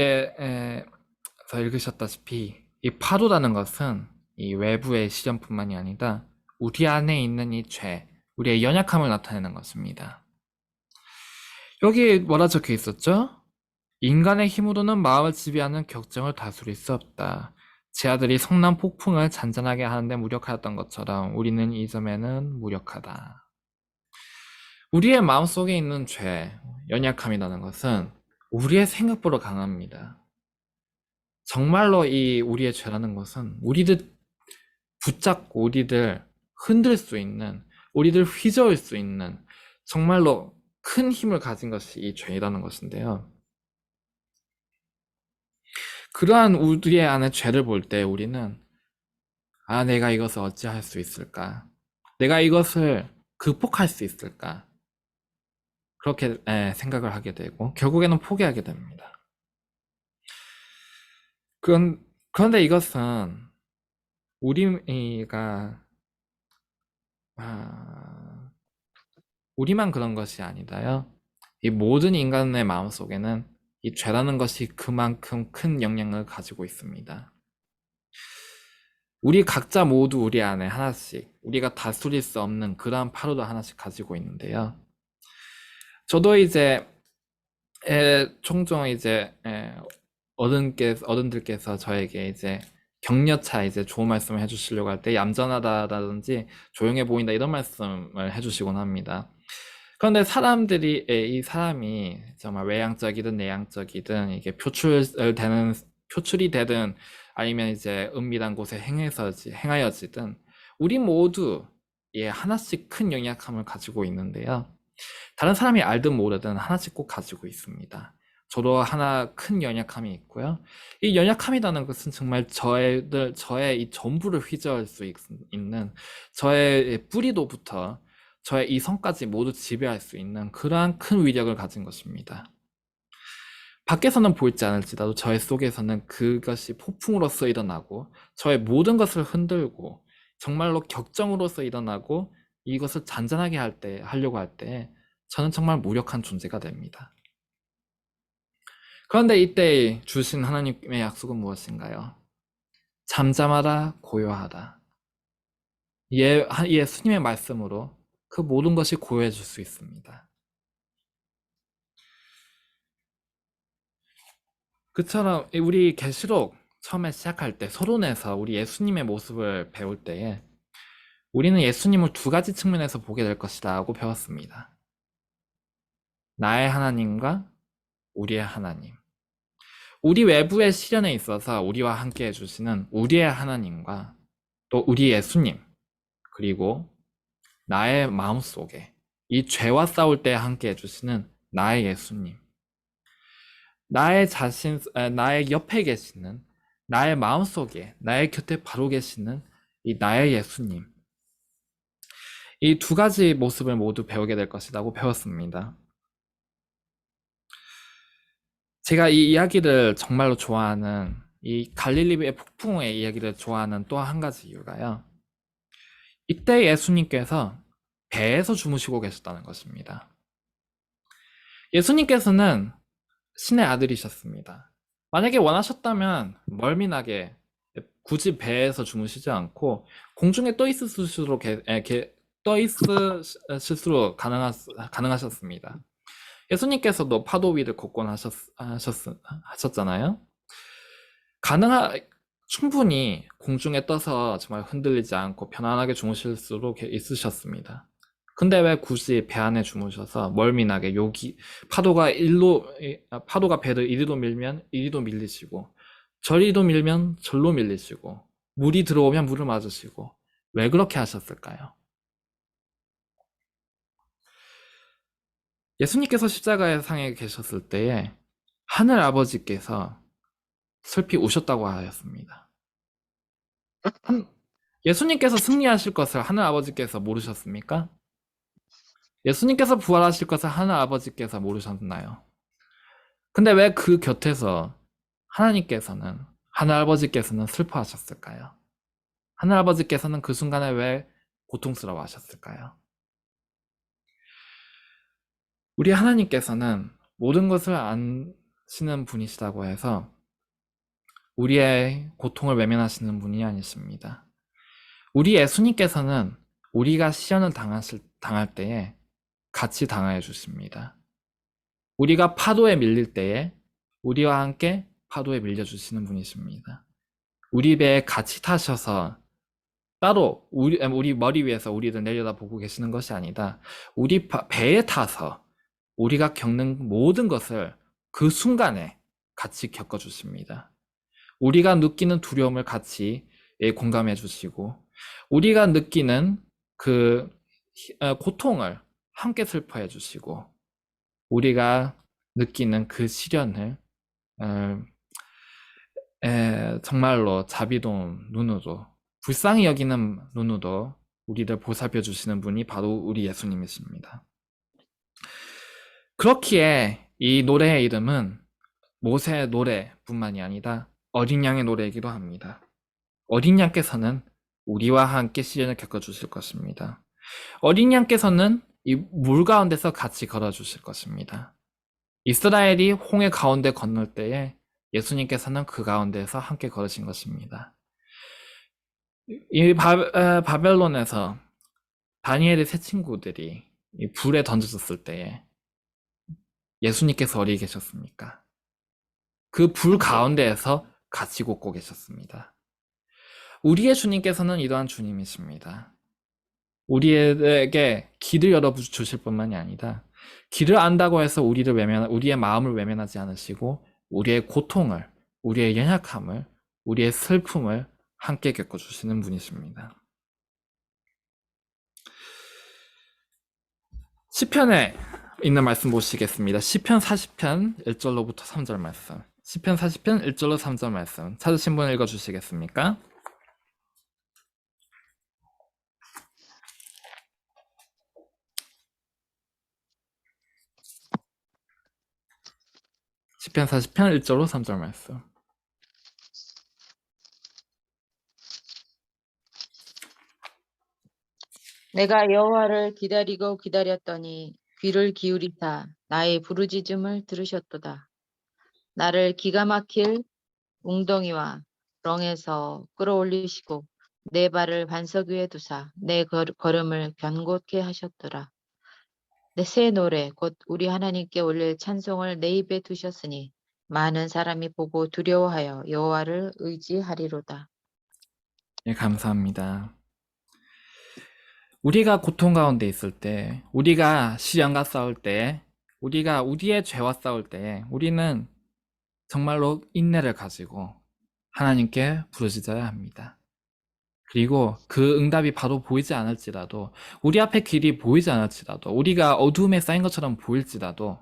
읽으셨다시피 이 파도라는 것은 이 외부의 시련뿐만이 아니라 우리 안에 있는 이 죄, 우리의 연약함을 나타내는 것입니다. 여기 뭐라 적혀 있었죠? 인간의 힘으로는 마음을 지배하는 격정을 다스릴 수 없다. 제 아들이 성난 폭풍을 잔잔하게 하는데 무력하였던 것처럼 우리는 이 점에는 무력하다. 우리의 마음속에 있는 죄, 연약함이라는 것은 우리의 생각보다 강합니다. 정말로 이 우리의 죄라는 것은 우리들 붙잡고 우리들 흔들 수 있는, 우리들 휘저을 수 있는 정말로 큰 힘을 가진 것이 이 죄라는 것인데요. 그러한 우리의 안에 죄를 볼 때 우리는 내가 이것을 어찌할 수 있을까? 내가 이것을 극복할 수 있을까? 그렇게 생각을 하게 되고 결국에는 포기하게 됩니다. 그런데 이것은 우리가 우리만 그런 것이 아니다요. 이 모든 인간의 마음속에는 이 죄라는 것이 그만큼 큰 영향을 가지고 있습니다. 우리 각자 모두 우리 안에 하나씩 우리가 다스릴 수 없는 그러한 파도도 하나씩 가지고 있는데요. 저도 이제 종종 이제 어른들께서 저에게 이제 격려차 이제 좋은 말씀을 해주시려고 할 때 얌전하다라든지 조용해 보인다 이런 말씀을 해주시곤 합니다. 그런데 이 사람이 정말 외향적이든 내향적이든 이게 표출이 되든 아니면 이제 은밀한 곳에 행하여지든 우리 모두 하나씩 큰 연약함을 가지고 있는데요. 다른 사람이 알든 모르든 하나씩 꼭 가지고 있습니다. 저도 하나 큰 연약함이 있고요. 이 연약함이라는 것은 정말 저의 이 전부를 휘저을 수 있는 저의 뿌리도부터 저의 이성까지 모두 지배할 수 있는 그러한 큰 위력을 가진 것입니다. 밖에서는 보이지 않을지라도 저의 속에서는 그것이 폭풍으로서 일어나고 저의 모든 것을 흔들고 정말로 격정으로서 일어나고 이것을 잔잔하게 하려고 할 때 저는 정말 무력한 존재가 됩니다. 그런데 이때 주신 하나님의 약속은 무엇인가요? 잠잠하라, 고요하라. 예수님의 말씀으로 그 모든 것이 고요해질 수 있습니다. 그처럼 우리 계시록 처음에 시작할 때 서론에서 우리 예수님의 모습을 배울 때에 우리는 예수님을 두 가지 측면에서 보게 될 것이라고 배웠습니다. 나의 하나님과 우리의 하나님. 우리 외부의 시련에 있어서 우리와 함께 해주시는 우리의 하나님과 또 우리 예수님, 그리고 나의 마음속에 이 죄와 싸울 때 함께 해주시는 나의 예수님, 나의 옆에 계시는, 나의 마음속에, 나의 곁에 바로 계시는 이 나의 예수님, 이 두 가지 모습을 모두 배우게 될 것이라고 배웠습니다. 제가 이 이야기를 정말로 좋아하는, 이 갈릴리의 폭풍의 이야기를 좋아하는 또 한 가지 이유가요. 이때 예수님께서 배에서 주무시고 계셨다는 것입니다. 예수님께서는 신의 아들이셨습니다. 만약에 원하셨다면 멀미나게 굳이 배에서 주무시지 않고 공중에 떠 있을 수로 가능하셨습니다. 예수님께서도 파도 위를 하셨잖아요. 충분히 공중에 떠서 정말 흔들리지 않고 편안하게 주무실 수도 있으셨습니다. 근데 왜 굳이 배 안에 주무셔서 멀미나게 파도가 배를 이리로 밀면 이리로 밀리시고 저리로 밀면 절로 밀리시고 물이 들어오면 물을 맞으시고 왜 그렇게 하셨을까요? 예수님께서 십자가의 상에 계셨을 때에 하늘 아버지께서 슬피 우셨다고 하였습니다. 예수님께서 승리하실 것을 하늘 아버지께서 모르셨습니까? 예수님께서 부활하실 것을 하늘 아버지께서 모르셨나요? 근데 왜 그 곁에서 하늘 아버지께서는 슬퍼하셨을까요? 하늘 아버지께서는 그 순간에 왜 고통스러워 하셨을까요? 우리 하나님께서는 모든 것을 아시는 분이시다고 해서 우리의 고통을 외면하시는 분이 아니십니다. 우리 예수님께서는 우리가 시련을 당할 때에 같이 당하여 주십니다. 우리가 파도에 밀릴 때에 우리와 함께 파도에 밀려주시는 분이십니다. 우리 배에 같이 타셔서 따로 우리 머리 위에서 우리를 내려다보고 계시는 것이 아니다. 우리 배에 타서 우리가 겪는 모든 것을 그 순간에 같이 겪어주십니다. 우리가 느끼는 두려움을 같이 공감해 주시고, 우리가 느끼는 그 고통을 함께 슬퍼해 주시고, 우리가 느끼는 그 시련을 어, 정말로 자비로운 눈으로, 불쌍히 여기는 눈으로 우리를 보살펴 주시는 분이 바로 우리 예수님이십니다. 그렇기에 이 노래의 이름은 모세의 노래뿐만이 아니라 어린 양의 노래이기도 합니다. 어린 양께서는 우리와 함께 시련을 겪어주실 것입니다. 어린 양께서는 이 물 가운데서 같이 걸어주실 것입니다. 이스라엘이 홍해 가운데 건널 때에 예수님께서는 그 가운데에서 함께 걸으신 것입니다. 이 바벨론에서 다니엘의 세 친구들이 이 불에 던져졌을 때에 예수님께서 어디 계셨습니까? 그 불 가운데에서 같이 걷고 계셨습니다. 우리의 주님께서는 이러한 주님이십니다. 우리에게 길을 열어주실 뿐만이 아니라 길을 안다고 해서 우리의 마음을 외면하지 않으시고 우리의 고통을, 우리의 연약함을, 우리의 슬픔을 함께 겪어주시는 분이십니다. 시편에 있는 말씀 보시겠습니다. 시편 40편 1절로부터 3절 말씀. 시편 40편 1절로 3절 말씀. 찾으신 분 읽어주시겠습니까? 시편 40편 1절로 3절 말씀. 내가 여호와를 기다리고 기다렸더니 귀를 기울이사 나의 부르짖음을 들으셨도다. 나를 기가 막힐 웅덩이와 렁에서 끌어올리시고 내 발을 반석 위에 두사 내 걸음을 견고케 하셨더라. 내 새 노래 곧 우리 하나님께 올릴 찬송을 내 입에 두셨으니 많은 사람이 보고 두려워하여 여호와를 의지하리로다. 예, 감사합니다. 우리가 고통 가운데 있을 때, 우리가 시련과 싸울 때, 우리가 우리의 죄와 싸울 때, 우리는 정말로 인내를 가지고 하나님께 부르짖어야 합니다. 그리고 그 응답이 바로 보이지 않을지라도, 우리 앞에 길이 보이지 않을지라도, 우리가 어두움에 쌓인 것처럼 보일지라도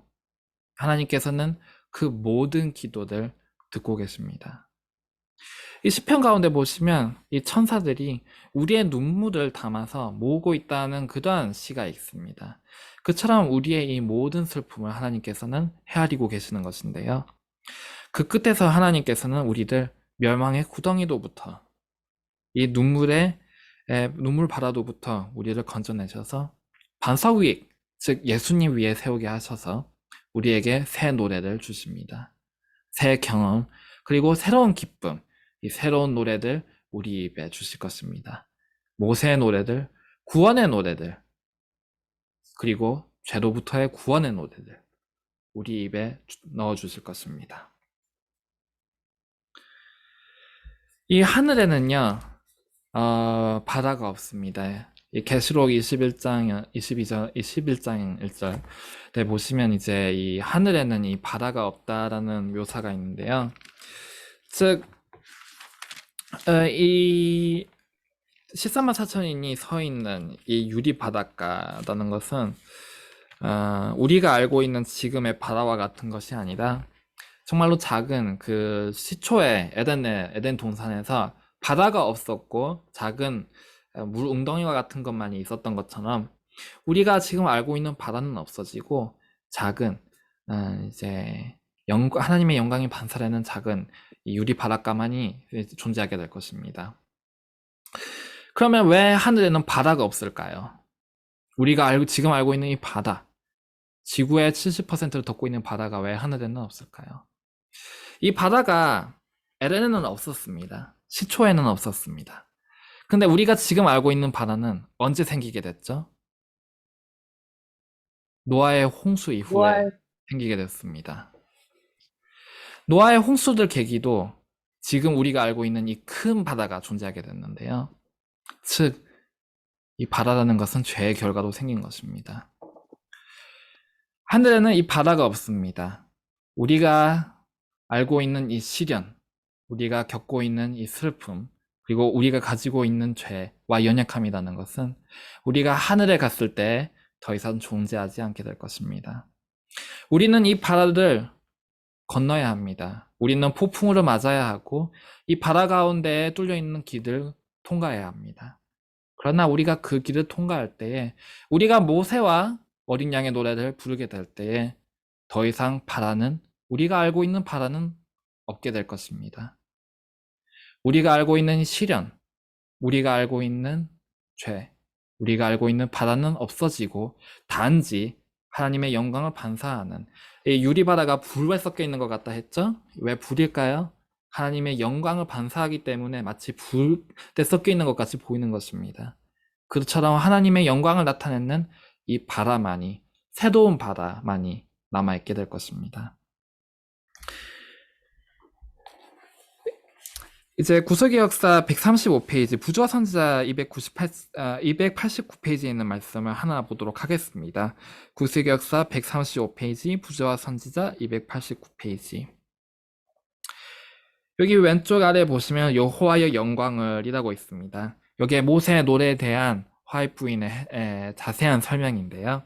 하나님께서는 그 모든 기도를 듣고 계십니다. 이 시편 가운데 보시면 이 천사들이 우리의 눈물을 담아서 모으고 있다는 그러한 시가 있습니다. 그처럼 우리의 이 모든 슬픔을 하나님께서는 헤아리고 계시는 것인데요. 그 끝에서 하나님께서는 우리들 멸망의 구덩이로부터, 이 눈물 바다로부터 우리를 건져내셔서 반석 위, 즉 예수님 위에 세우게 하셔서 우리에게 새 노래를 주십니다. 새 경험, 그리고 새로운 기쁨, 이 새로운 노래들 우리 입에 주실 것입니다. 모세의 노래들, 구원의 노래들, 그리고 죄로부터의 구원의 노래들 우리 입에 넣어 주실 것입니다. 이 하늘에는요, 바다가 없습니다. 이 계시록 21장 1절 보시면 이제 이 하늘에는 이 바다가 없다라는 묘사가 있는데요. 즉, 이 13만 4천인이 서 있는 이 유리 바닷가라는 것은 우리가 알고 있는 지금의 바다와 같은 것이 아니라 정말로 작은 그 시초의 에덴 동산에서 바다가 없었고 작은 물 웅덩이와 같은 것만이 있었던 것처럼 우리가 지금 알고 있는 바다는 없어지고 작은 이제 하나님의 영광이 반사되는 작은 이 유리 바닷가만이 존재하게 될 것입니다. 그러면 왜 하늘에는 바다가 없을까요? 우리가 지금 알고 있는 이 바다, 지구의 70%를 덮고 있는 바다가 왜 하늘에는 없을까요? 이 바다가 에덴에는 없었습니다. 시초에는 없었습니다. 근데 우리가 지금 알고 있는 바다는 언제 생기게 됐죠? 노아의 홍수 이후에 생기게 됐습니다. 노아의 홍수를 계기도 지금 우리가 알고 있는 이 큰 바다가 존재하게 됐는데요. 즉, 이 바다라는 것은 죄의 결과로 생긴 것입니다. 하늘에는 이 바다가 없습니다. 우리가 알고 있는 이 시련, 우리가 겪고 있는 이 슬픔, 그리고 우리가 가지고 있는 죄와 연약함이라는 것은 우리가 하늘에 갔을 때 더 이상 존재하지 않게 될 것입니다. 우리는 이 바다를 건너야 합니다. 우리는 폭풍우를 맞아야 하고 이 바다 가운데에 뚫려 있는 길을 통과해야 합니다. 그러나 우리가 그 길을 통과할 때에 우리가 모세와 어린 양의 노래를 부르게 될 때에 더 이상 바다는 우리가 알고 있는 바다는 없게 될 것입니다. 우리가 알고 있는 시련, 우리가 알고 있는 죄, 우리가 알고 있는 바다는 없어지고 단지 하나님의 영광을 반사하는 이 유리바다가 불에 섞여 있는 것 같다 했죠? 왜 불일까요? 하나님의 영광을 반사하기 때문에 마치 불에 섞여 있는 것 같이 보이는 것입니다. 그처럼 하나님의 영광을 나타내는 이 바다만이, 새로운 바다만이 남아있게 될 것입니다. 이제 구속의 역사 135페이지, 부조와 선지자 289페이지에 있는 말씀을 하나 보도록 하겠습니다. 구속의 역사 135페이지, 부조와 선지자 289페이지. 여기 왼쪽 아래 보시면 여호와의 영광을 이라고 있습니다. 여기에 모세의 노래에 대한 화입 부인의 자세한 설명인데요.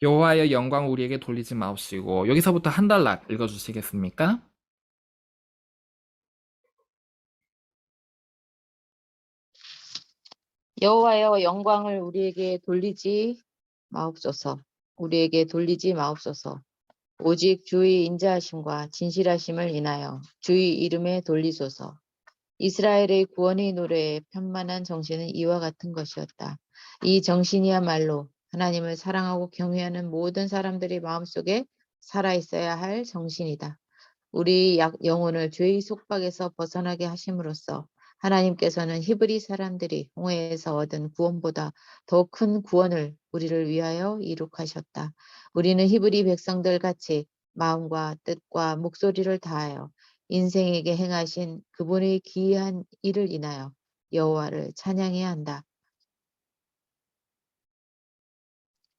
여호와의 영광 우리에게 돌리지 마옵시고, 여기서부터 한 단락 읽어주시겠습니까? 여호와여 영광을 우리에게 돌리지 마옵소서. 우리에게 돌리지 마옵소서. 오직 주의 인자하심과 진실하심을 인하여 주의 이름에 돌리소서. 이스라엘의 구원의 노래의 편만한 정신은 이와 같은 것이었다. 이 정신이야말로 하나님을 사랑하고 경외하는 모든 사람들의 마음속에 살아있어야 할 정신이다. 우리 영혼을 죄의 속박에서 벗어나게 하심으로써 하나님께서는 히브리 사람들이 홍해에서 얻은 구원보다 더 큰 구원을 우리를 위하여 이룩하셨다. 우리는 히브리 백성들 같이 마음과 뜻과 목소리를 다하여 인생에게 행하신 그분의 기이한 일을 인하여 여호와를 찬양해야 한다.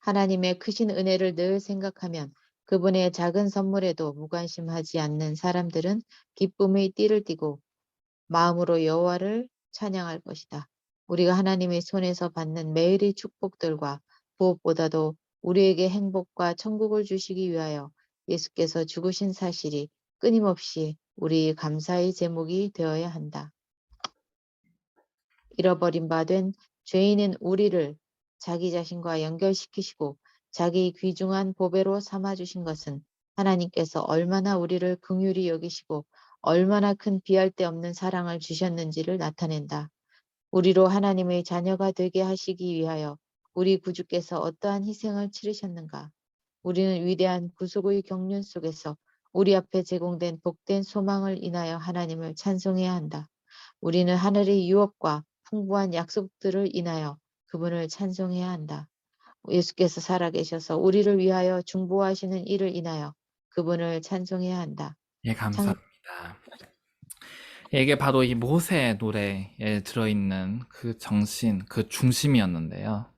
하나님의 크신 은혜를 늘 생각하면 그분의 작은 선물에도 무관심하지 않는 사람들은 기쁨의 띠를 띠고 마음으로 여호와를 찬양할 것이다. 우리가 하나님의 손에서 받는 매일의 축복들과 무엇보다도 우리에게 행복과 천국을 주시기 위하여 예수께서 죽으신 사실이 끊임없이 우리 감사의 제목이 되어야 한다. 잃어버린 바 된 죄인인 우리를 자기 자신과 연결시키시고 자기 귀중한 보배로 삼아주신 것은 하나님께서 얼마나 우리를 긍휼히 여기시고 얼마나 큰 비할 데 없는 사랑을 주셨는지를 나타낸다. 우리로 하나님의 자녀가 되게 하시기 위하여 우리 구주께서 어떠한 희생을 치르셨는가. 우리는 위대한 구속의 경륜 속에서 우리 앞에 제공된 복된 소망을 인하여 하나님을 찬송해야 한다. 우리는 하늘의 유업과 풍부한 약속들을 인하여 그분을 찬송해야 한다. 예수께서 살아계셔서 우리를 위하여 중보하시는 일을 인하여 그분을 찬송해야 한다. 예, 감사합니다. 이게 바로 이 모세의 노래에 들어있는 그 정신, 그 중심이었는데요.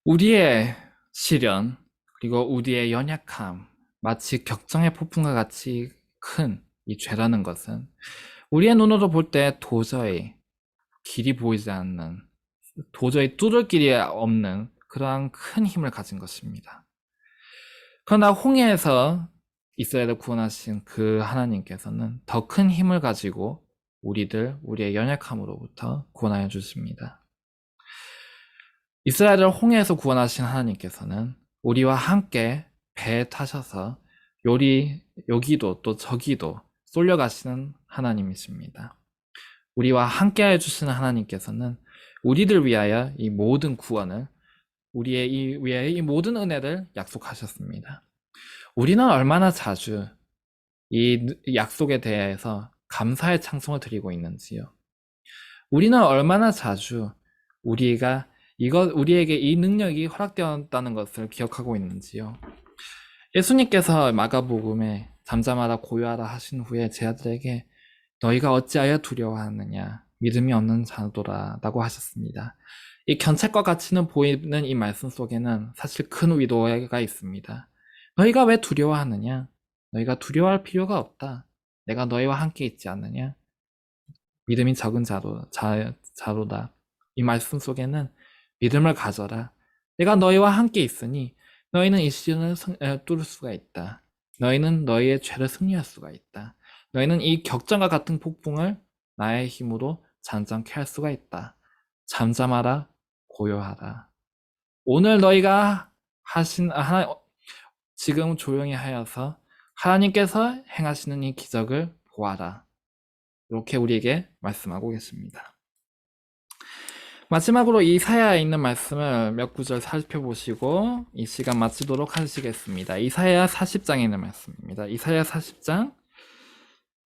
우리의 시련, 그리고 우리의 연약함, 마치 격정의 폭풍과 같이 큰 이 죄라는 것은 우리의 눈으로 볼 때 도저히 길이 보이지 않는, 도저히 뚫을 길이 없는 그러한 큰 힘을 가진 것입니다. 그러나 홍해에서 이스라엘을 구원하신 그 하나님께서는 더 큰 힘을 가지고 우리의 연약함으로부터 구원하여 주십니다. 이스라엘을 홍해에서 구원하신 하나님께서는 우리와 함께 배에 타셔서 여기도 또 저기도 쏠려가시는 하나님이십니다. 우리와 함께 해주시는 하나님께서는 우리들 위하여 이 모든 구원을, 위하여 이 모든 은혜를 약속하셨습니다. 우리는 얼마나 자주 이 약속에 대해서 감사의 찬송을 드리고 있는지요. 우리는 얼마나 자주 우리에게 이 능력이 허락되었다는 것을 기억하고 있는지요. 예수님께서 마가복음에 잠잠하라 고요하라 하신 후에 제 아들에게 너희가 어찌하여 두려워하느냐 믿음이 없는 자도라 라고 하셨습니다. 이 견책과 같이는 보이는 이 말씀 속에는 사실 큰 위로가 있습니다. 너희가 왜 두려워하느냐? 너희가 두려워할 필요가 없다. 내가 너희와 함께 있지 않느냐? 믿음이 적은 자로다. 이 말씀 속에는 믿음을 가져라. 내가 너희와 함께 있으니 너희는 이 시련을 뚫을 수가 있다. 너희는 너희의 죄를 승리할 수가 있다. 너희는 이 격전과 같은 폭풍을 나의 힘으로 잠잠케 할 수가 있다. 잠잠하라, 고요하라. 오늘 너희가 지금 조용히 하여서 하나님께서 행하시는 이 기적을 보아라. 이렇게 우리에게 말씀하고 계십니다. 마지막으로 이사야에 있는 말씀을 몇 구절 살펴보시고 이 시간 마치도록 하시겠습니다. 이사야 40장에 있는 말씀입니다. 이사야 40장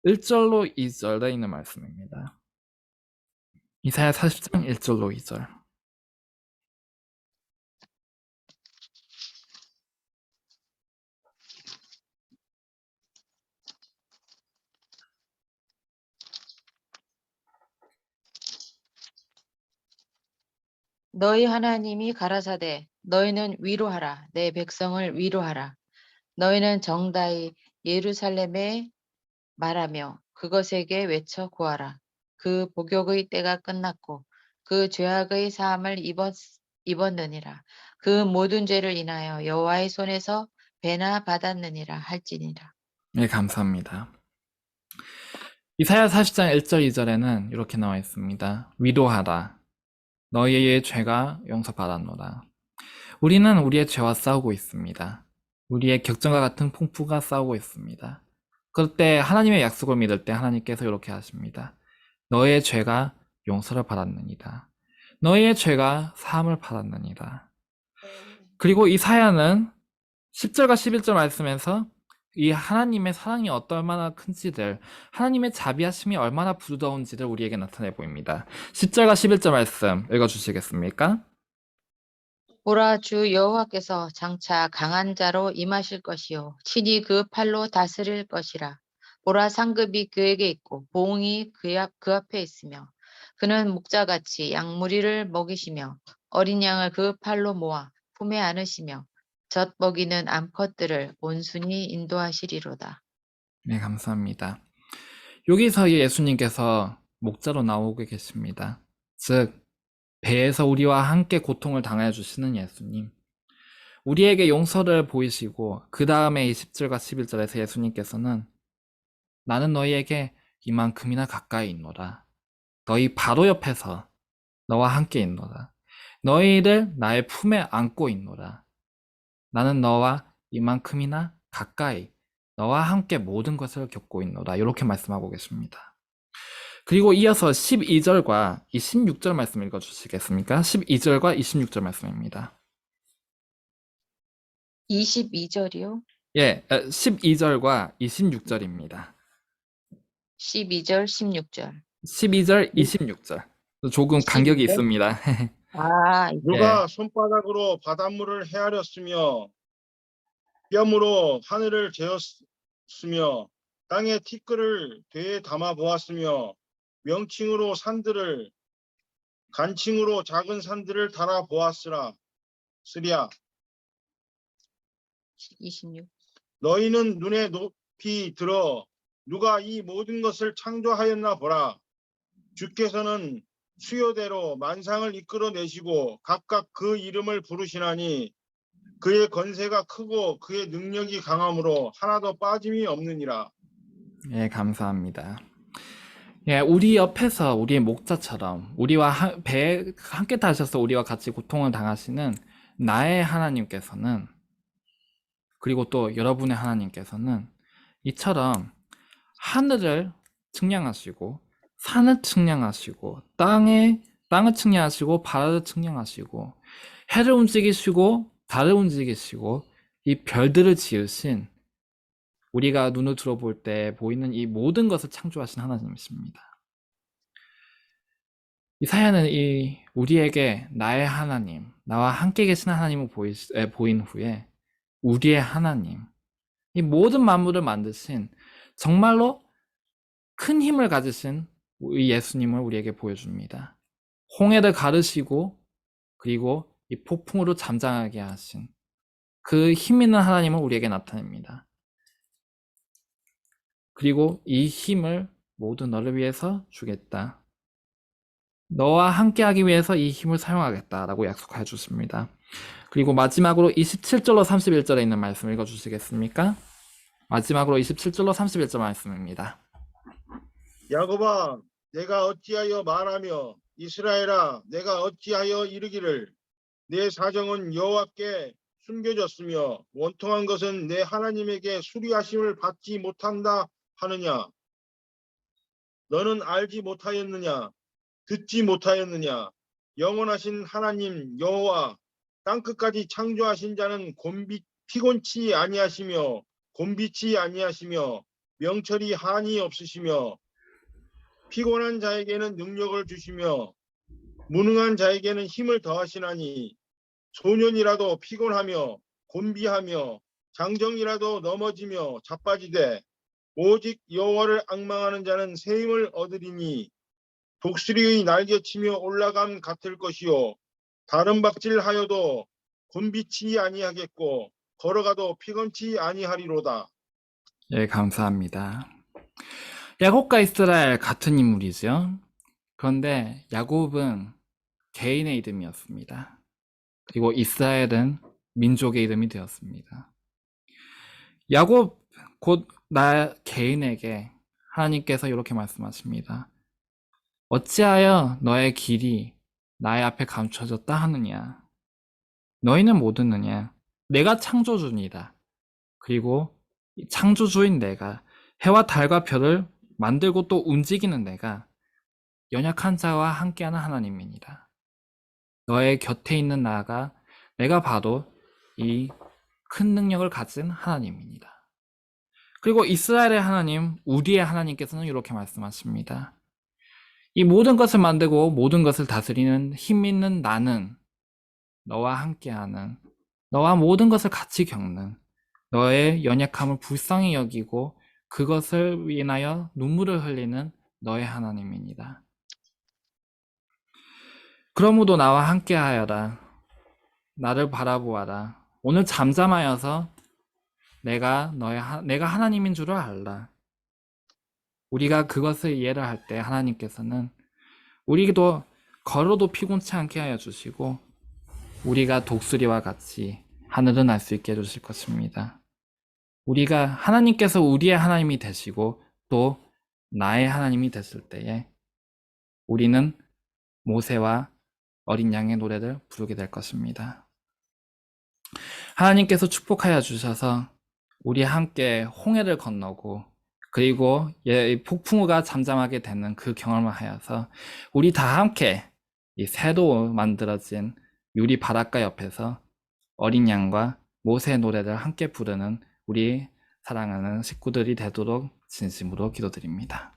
1절로 2절에 있는 말씀입니다. 이사야 40장 1절로 2절. 너희 하나님이 가라사대 너희는 위로하라. 내 백성을 위로하라. 너희는 정다이 예루살렘에 말하며 그것에게 외쳐 구하라. 그 복역의 때가 끝났고 그 죄악의 사함을 입었느니라. 그 모든 죄를 인하여 여호와의 손에서 배나 받았느니라 할지니라. 네, 감사합니다. 이사야 40장 1절 2절에는 이렇게 나와 있습니다. 위로하라. 너희의 죄가 용서받았노라. 우리는 우리의 죄와 싸우고 있습니다. 우리의 격전과 같은 풍부가 싸우고 있습니다. 그럴 때 하나님의 약속을 믿을 때 하나님께서 이렇게 하십니다. 너희의 죄가 용서를 받았느니라. 너희의 죄가 사함을 받았느니라. 그리고 이사야는 10절과 11절 말씀에서 이 하나님의 사랑이 얼마나 큰지를, 하나님의 자비하심이 얼마나 부드러운지를 우리에게 나타내 보입니다. 10절과 11절 말씀 읽어주시겠습니까? 보라 주 여호와께서 장차 강한 자로 임하실 것이요 친히 그 팔로 다스릴 것이라. 보라 상급이 그에게 있고 보응이 그 앞에 있으며 그는 목자같이 양무리를 먹이시며 어린 양을 그 팔로 모아 품에 안으시며 젖 먹이는 암컷들을 온순히 인도하시리로다. 네, 감사합니다. 여기서 예수님께서 목자로 나오고 계십니다. 즉, 배에서 우리와 함께 고통을 당해 주시는 예수님. 우리에게 용서를 보이시고 그 다음에 20절과 11절에서 예수님께서는 나는 너희에게 이만큼이나 가까이 있노라. 너희 바로 옆에서 너와 함께 있노라. 너희를 나의 품에 안고 있노라. 나는 너와 이만큼이나 가까이 너와 함께 모든 것을 겪고 있노라. 이렇게 말씀하고 계십니다. 그리고 이어서 12절과 26절 말씀 읽어주시겠습니까? 12절과 26절 말씀입니다. 22절이요? 예, 12절과 26절입니다. 12절, 16절. 12절, 26절. 조금 간격이 12절? 있습니다. 아, 누가 손바닥으로 바닷물을 헤아렸으며 뼘으로 하늘을 재었으며 땅의 티끌을 배에 담아 보았으며 명칭으로 산들을 간칭으로 작은 산들을 달아 보았으랴. 26. 너희는 눈에 높이 들어 누가 이 모든 것을 창조하였나 보라. 주께서는 수요대로 만상을 이끌어내시고 각각 그 이름을 부르시나니 그의 건세가 크고 그의 능력이 강함으로 하나도 빠짐이 없느니라. 예, 감사합니다. 예, 우리 옆에서 우리의 목자처럼 우리와 배에 함께 타셔서 우리와 같이 고통을 당하시는 나의 하나님께서는, 그리고 또 여러분의 하나님께서는 이처럼 하늘을 측량하시고 산을 측량하시고 땅을 측량하시고 바다를 측량하시고 해를 움직이시고 달을 움직이시고 이 별들을 지으신, 우리가 눈을 들어볼 때 보이는 이 모든 것을 창조하신 하나님이십니다. 이사야는 우리에게 나의 하나님, 나와 함께 계신 하나님을 보인 후에 우리의 하나님, 이 모든 만물을 만드신 정말로 큰 힘을 가지신 이 예수님을 우리에게 보여줍니다. 홍해를 가르시고 그리고 이 폭풍으로 잠잠하게 하신 그 힘 있는 하나님을 우리에게 나타냅니다. 그리고 이 힘을 모두 너를 위해서 주겠다. 너와 함께하기 위해서 이 힘을 사용하겠다라고 약속해 주십니다. 그리고 마지막으로 27절로 31절에 있는 말씀 읽어주시겠습니까? 마지막으로 27절로 31절 말씀입니다. 야곱아, 내가 어찌하여 말하며 이스라엘아, 내가 어찌하여 이르기를 내 사정은 여호와께 숨겨졌으며 원통한 것은 내 하나님에게 수리하심을 받지 못한다 하느냐? 너는 알지 못하였느냐? 듣지 못하였느냐? 영원하신 하나님 여호와 땅끝까지 창조하신 자는 피곤치 아니하시며 곤비치 아니하시며 명철이 한이 없으시며 피곤한 자에게는 능력을 주시며 무능한 자에게는 힘을 더하시나니 소년이라도 피곤하며 곤비하며 장정이라도 넘어지며 자빠지되 오직 여호와를 앙망하는 자는 새 힘을 얻으리니 독수리의 날개치며 올라감 같을 것이요 다른 박질하여도 곤비치 아니하겠고 걸어가도 피곤치 아니하리로다. 예, 감사합니다. 야곱과 이스라엘 같은 인물이죠. 그런데 야곱은 개인의 이름이었습니다. 그리고 이스라엘은 민족의 이름이 되었습니다. 야곱 곧 나 개인에게 하나님께서 이렇게 말씀하십니다. 어찌하여 너의 길이 나의 앞에 감춰졌다 하느냐? 너희는 못 듣느냐? 내가 창조주니이다. 그리고 창조주인 내가 해와 달과 별을 만들고 또 움직이는 내가 연약한 자와 함께하는 하나님입니다. 너의 곁에 있는 나가 내가 바로 이 큰 능력을 가진 하나님입니다. 그리고 이스라엘의 하나님, 우리의 하나님께서는 이렇게 말씀하십니다. 이 모든 것을 만들고 모든 것을 다스리는 힘 있는 나는 너와 함께하는, 너와 모든 것을 같이 겪는, 너의 연약함을 불쌍히 여기고 그것을 인하여 눈물을 흘리는 너의 하나님입니다. 그러므로 나와 함께하여라. 나를 바라보아라. 오늘 잠잠하여서 내가 하나님인 줄을 알라. 우리가 그것을 이해를 할 때 하나님께서는 우리도 걸어도 피곤치 않게 하여 주시고 우리가 독수리와 같이 하늘을 날 수 있게 해주실 것입니다. 우리가 하나님께서 우리의 하나님이 되시고 또 나의 하나님이 되실 때에 우리는 모세와 어린 양의 노래를 부르게 될 것입니다. 하나님께서 축복하여 주셔서 우리 함께 홍해를 건너고 그리고 폭풍우가 잠잠하게 되는 그 경험을 하여서 우리 다 함께 이 새로 만들어진 유리 바닷가 옆에서 어린 양과 모세의 노래를 함께 부르는 우리 사랑하는 식구들이 되도록 진심으로 기도드립니다.